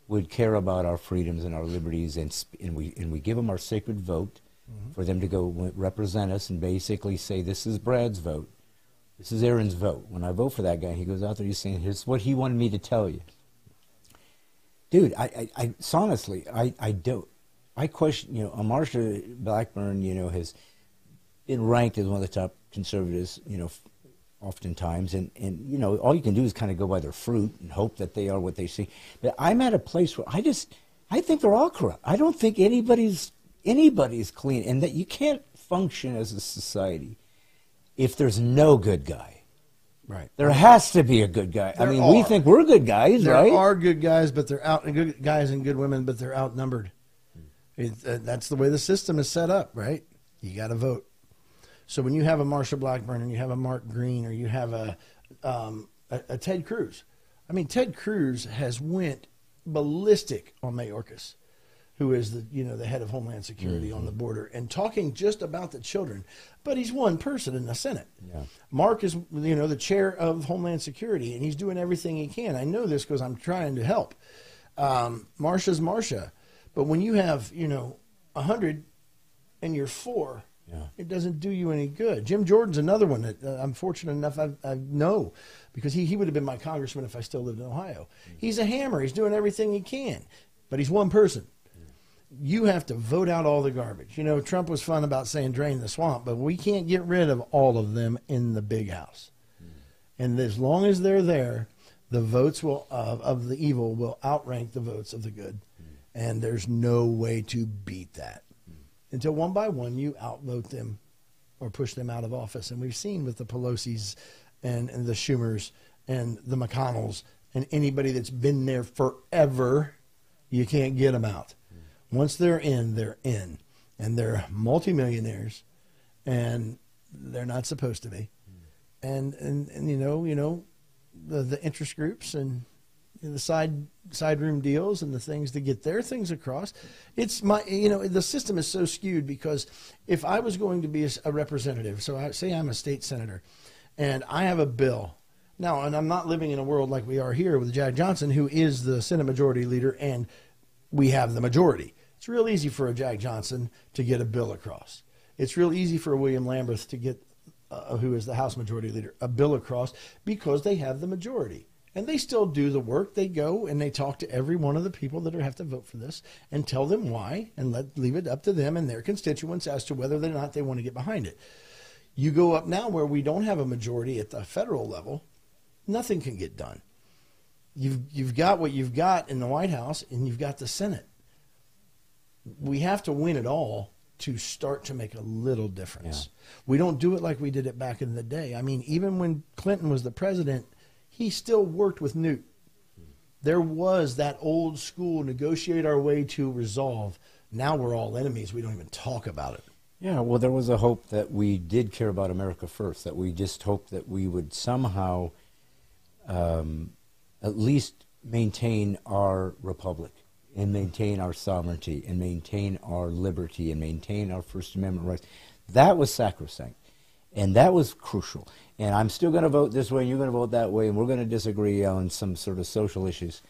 would care about our freedoms and our liberties, and we give them our sacred vote for them to go represent us and basically say, this is Brad's vote, this is Aaron's vote. When I vote for that guy, he goes out there, he's saying, here's what he wanted me to tell you. Dude, I honestly, I don't. I question, you know, Marsha Blackburn, you know, has been ranked as one of the top conservatives, you know, oftentimes. And you know, all you can do is kind of go by their fruit and hope that they are what they see. But I'm at a place where I think they're all corrupt. I don't think anybody's clean, and that you can't function as a society if there's no good guy. Right. There has to be a good guy. I mean, we think we're good guys, right? There are good guys, but they're good guys and good women, but they're outnumbered. That's the way the system is set up, right? You got to vote. So when you have a Marsha Blackburn and you have a Mark Green or you have a Ted Cruz, I mean, Ted Cruz has went ballistic on Mayorkas, who is the head of Homeland Security on the border, and talking just about the children. But he's one person in the Senate. Yeah. Mark is the chair of Homeland Security, and he's doing everything he can. I know this because I'm trying to help. Marsha's Marsha. But when you have, 100 and you're 4, it doesn't do you any good. Jim Jordan's another one that I'm fortunate enough I know, because he would have been my congressman if I still lived in Ohio. He's a hammer. He's doing everything he can, but he's one person. You have to vote out all the garbage. Trump was fun about saying drain the swamp, but we can't get rid of all of them in the big house. And as long as they're there, the votes of the evil will outrank the votes of the good. And there's no way to beat that until one by one you outvote them or push them out of office. And we've seen with the Pelosi's and the Schumers and the McConnells and anybody that's been there forever, you can't get them out. Once they're in, they're in. And they're multimillionaires, and they're not supposed to be. And the interest groups and the side room deals and the things to get their things across. It's the system is so skewed, because if I was going to be a representative, so I say I'm a state senator and I have a bill now, and I'm not living in a world like we are here with Jack Johnson, who is the Senate Majority Leader, and we have the majority. It's real easy for a Jack Johnson to get a bill across. It's real easy for a William Lamberth to get, who is the House Majority Leader, a bill across, because they have the majority. And they still do the work. They go and they talk to every one of the people that have to vote for this and tell them why, and leave it up to them and their constituents as to whether or not they want to get behind it. You go up now where we don't have a majority at the federal level, nothing can get done. You've got what you've got in the White House, and you've got the Senate. We have to win it all to start to make a little difference. Yeah. We don't do it like we did it back in the day. I mean, even when Clinton was the president, he still worked with Newt. There was that old school negotiate our way to resolve. Now we're all enemies. We don't even talk about it. Yeah, well, there was a hope that we did care about America first, that we just hoped that we would somehow at least maintain our republic and maintain our sovereignty and maintain our liberty and maintain our First Amendment rights. That was sacrosanct, and that was crucial. And I'm still going to vote this way, and you're going to vote that way, and we're going to disagree on some sort of social issues.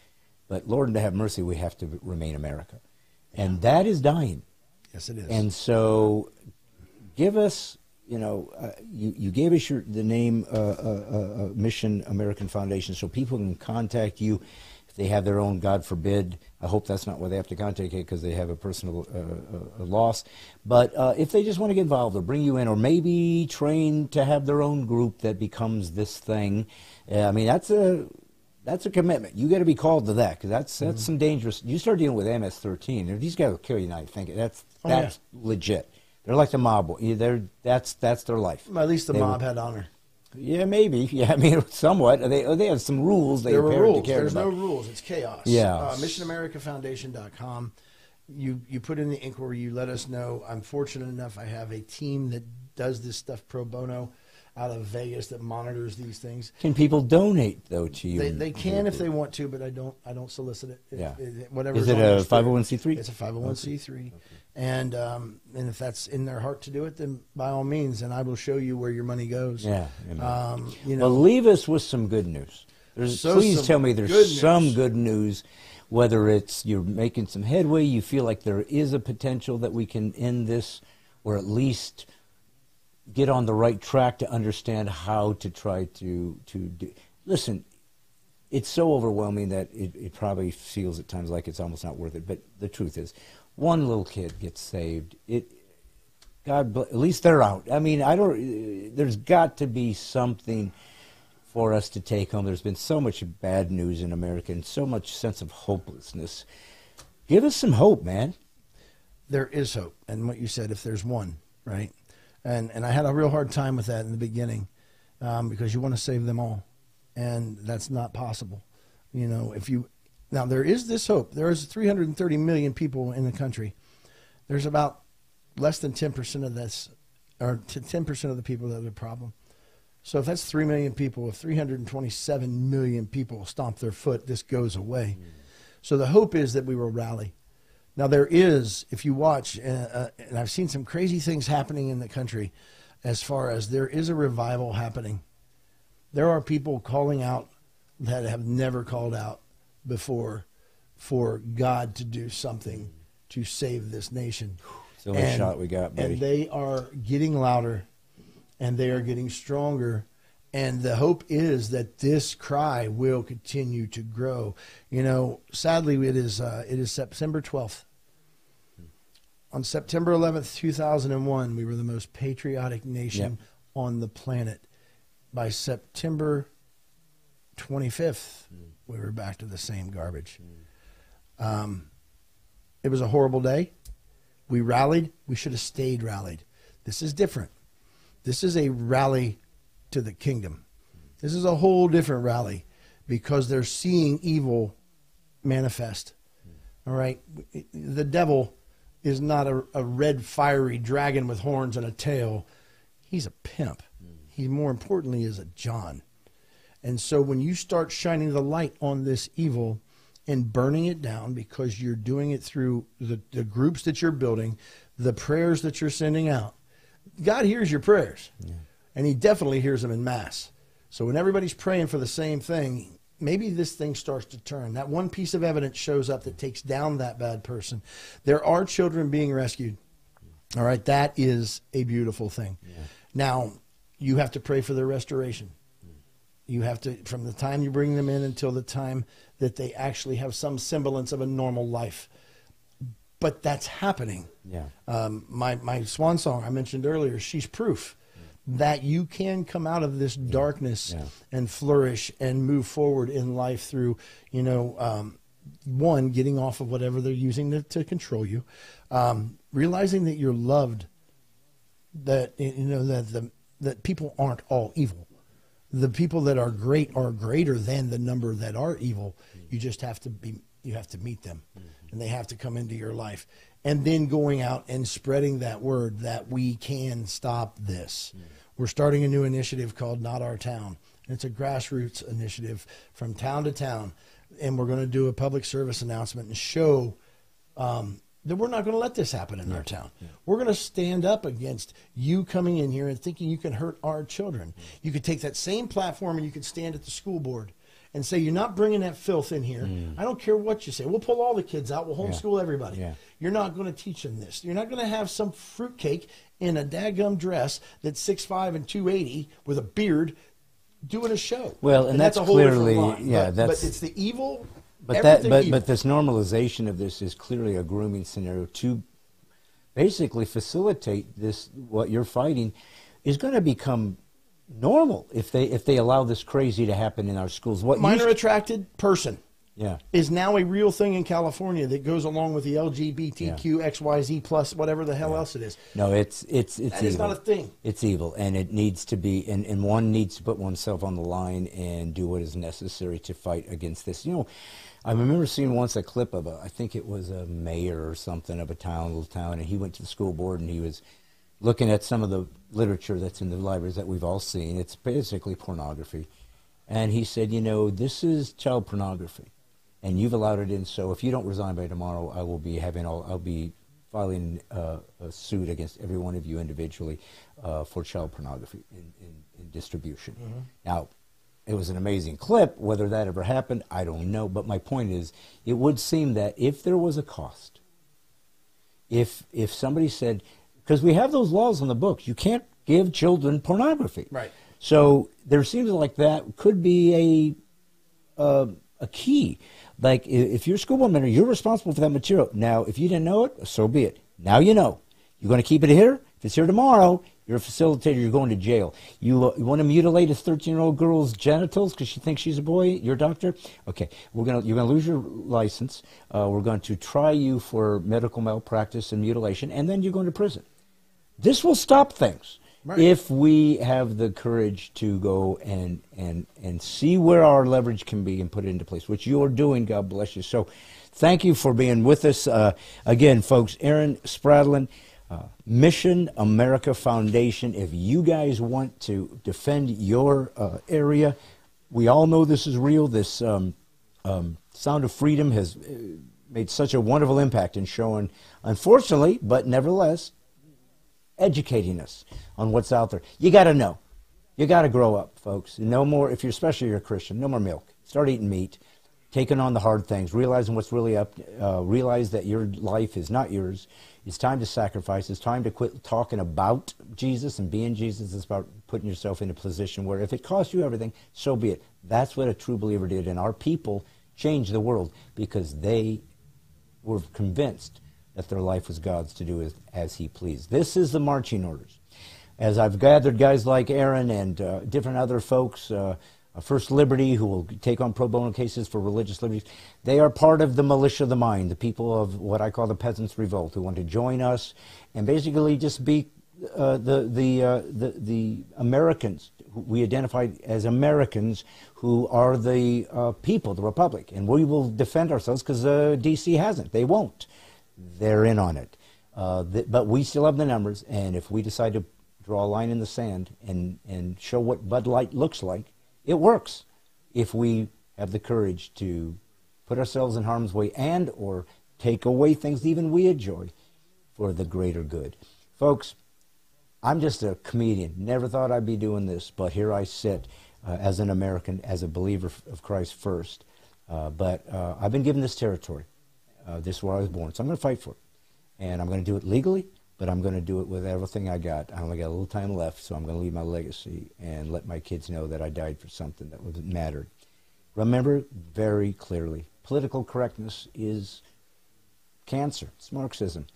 But Lord, and to have mercy, we have to remain America. And that is dying. Yes, it is. And so give us, you gave us the name Mission American Foundation so people can contact you if they have their own, God forbid. I hope that's not why they have to contact you, because they have a personal loss. But if they just want to get involved or bring you in, or maybe train to have their own group that becomes this thing, I mean, that's a commitment. You got to be called to that, because that's some dangerous. You start dealing with MS-13, these guys will kill you now. You think that's legit. They're like the mob. That's their life. Well, at least the mob had honor. Yeah, maybe. Yeah, I mean, somewhat. They have some rules. There were rules. There's no rules. It's chaos. Yeah. MissionAmericaFoundation.com. You put in the inquiry. You let us know. I'm fortunate enough. I have a team that does this stuff pro bono out of Vegas that monitors these things. Can people donate though to you? They can if they want to, but I don't solicit it. Yeah. Whatever. Is it a 501c3? It's a 501c3. Okay. And if that's in their heart to do it, then by all means, and I will show you where your money goes. Yeah. Well, leave us with some good news. Please tell me there's some good news. Whether it's you're making some headway, you feel like there is a potential that we can end this, or at least get on the right track to understand how to try to do. Listen, it's so overwhelming that it probably feels at times like it's almost not worth it. But the truth is, one little kid gets saved. At least they're out. I mean, there's got to be something for us to take home. There's been so much bad news in America and so much sense of hopelessness. Give us some hope, man. There is hope. And what you said, if there's one, right? And I had a real hard time with that in the beginning, because you want to save them all, and that's not possible. Now there is this hope. There is 330 million people in the country. There's about less than 10% of this, or 10% of the people that have a problem. So if that's 3 million people, if 327 million people stomp their foot, this goes away. So the hope is that we will rally. Now there is, if you watch, and I've seen some crazy things happening in the country, as far as there is a revival happening. There are people calling out that have never called out before for God to do something to save this nation. It's the only shot we got, buddy. And they are getting louder, and they are getting stronger. And the hope is that this cry will continue to grow. Sadly, it is September 12th. On September 11th, 2001, we were the most patriotic nation on the planet. By September 25th, we were back to the same garbage. It was a horrible day. We rallied. We should have stayed rallied. This is different. This is a rally to the kingdom. This is a whole different rally, because they're seeing evil manifest. All right? The devil is not a red fiery dragon with horns and a tail. He's a pimp. He, more importantly, is a John. And so when you start shining the light on this evil and burning it down, because you're doing it through the groups that you're building, the prayers that you're sending out, God hears your prayers. Yeah. And he definitely hears them in mass. So when everybody's praying for the same thing, maybe this thing starts to turn. That one piece of evidence shows up that takes down that bad person. There are children being rescued. All right, that is a beautiful thing. Yeah. Now, you have to pray for their restoration. You have to, from the time you bring them in until the time that they actually have some semblance of a normal life. But that's happening. Yeah. My swan song I mentioned earlier, she's proof that you can come out of this darkness and flourish and move forward in life through, one, getting off of whatever they're using to control you, realizing that you're loved, that that people aren't all evil. The people that are great are greater than the number that are evil. You just have to meet them, and they have to come into your life. And then going out and spreading that word that we can stop this. We're starting a new initiative called Not Our Town. And it's a grassroots initiative from town to town. and we're going to do a public service announcement and show that we're not going to let this happen in our town. Yeah. We're going to stand up against you coming in here and thinking you can hurt our children. You could take that same platform and you could stand at the school board and say, you're not bringing that filth in here. I don't care what you say. We'll pull all the kids out. We'll homeschool everybody. Yeah. You're not going to teach them this. You're not going to have some fruitcake in a daggum dress that's 6'5" and 280 with a beard doing a show. Well, and that's a whole clearly, line. yeah, but it's the evil. But this normalization of this is clearly a grooming scenario to basically facilitate this. What you're fighting is going to become normal if they allow this crazy to happen in our schools. What minor attracted person, yeah, is now a real thing in California that goes along with the LGBTQ XYZ plus whatever the hell else it is. No, it's that evil. is not a thing. It's evil, and it needs to be, and one needs to put oneself on the line and do what is necessary to fight against this. You know, I remember seeing once a clip of I think it was a mayor or something of a little town, and he went to the school board and he was looking at some of the literature that's in the libraries that we've all seen. It's basically pornography. And he said, you know, this is child pornography, and you've allowed it in, so if you don't resign by tomorrow, I'll be filing a suit against every one of you individually for child pornography in distribution. Now, it was an amazing clip. Whether that ever happened, I don't know. But my point is, it would seem that if there was a cost, if somebody said, because we have those laws in the books, you can't give children pornography. Right. So there seems like that could be a key. Like if you're a school board member, you're responsible for that material. Now, if you didn't know it, so be it. Now you know. You're going to keep it here. If it's here tomorrow, you're a facilitator. You're going to jail. You want to mutilate a 13-year-old girl's genitals because she thinks she's a boy? You're a doctor? Okay. You're going to lose your license. We're going to try you for medical malpractice and mutilation, and then you're going to prison. This will stop things. Right. If we have the courage to go and see where our leverage can be and put it into place, which you're doing, God bless you. So thank you for being with us. Again, folks, Aaron Spradlin, Mission America Foundation. If you guys want to defend your area, we all know this is real. This Sound of Freedom has made such a wonderful impact in showing, unfortunately, but nevertheless, educating us on what's out there. You got to know. You got to grow up, folks. No more, especially you're a Christian, no more milk. Start eating meat, taking on the hard things, realizing what's really up, realize that your life is not yours. It's time to sacrifice. It's time to quit talking about Jesus and being Jesus. It's about putting yourself in a position where if it costs you everything, so be it. That's what a true believer did. And our people changed the world because they were convinced that their life was God's to do as he pleased. This is the marching orders. As I've gathered guys like Aaron and different other folks, First Liberty, who will take on pro bono cases for religious liberties, they are part of the militia of the mind, the people of what I call the Peasants' Revolt, who want to join us and basically just be the Americans. We identify as Americans who are the people, the Republic, and we will defend ourselves because D.C. hasn't. They won't. They're in on it. But we still have the numbers, and if we decide to draw a line in the sand and show what Bud Light looks like, it works. If we have the courage to put ourselves in harm's way and or take away things even we enjoy for the greater good. Folks, I'm just a comedian. Never thought I'd be doing this, but here I sit as an American, as a believer of Christ first. But I've been given this territory. This is where I was born, so I'm going to fight for it. And I'm going to do it legally, but I'm going to do it with everything I got. I only got a little time left, so I'm going to leave my legacy and let my kids know that I died for something that mattered. Remember very clearly, political correctness is cancer. It's Marxism.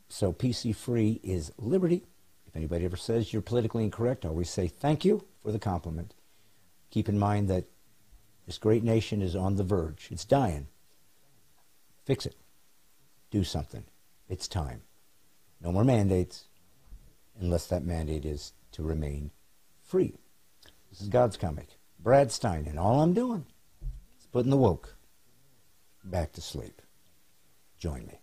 So PC-free is liberty. If anybody ever says you're politically incorrect, I always say thank you for the compliment. Keep in mind that this great nation is on the verge. It's dying. Fix it. Do something. It's time. No more mandates unless that mandate is to remain free. This is God's comic, Brad Stine, and all I'm doing is putting the woke back to sleep. Join me.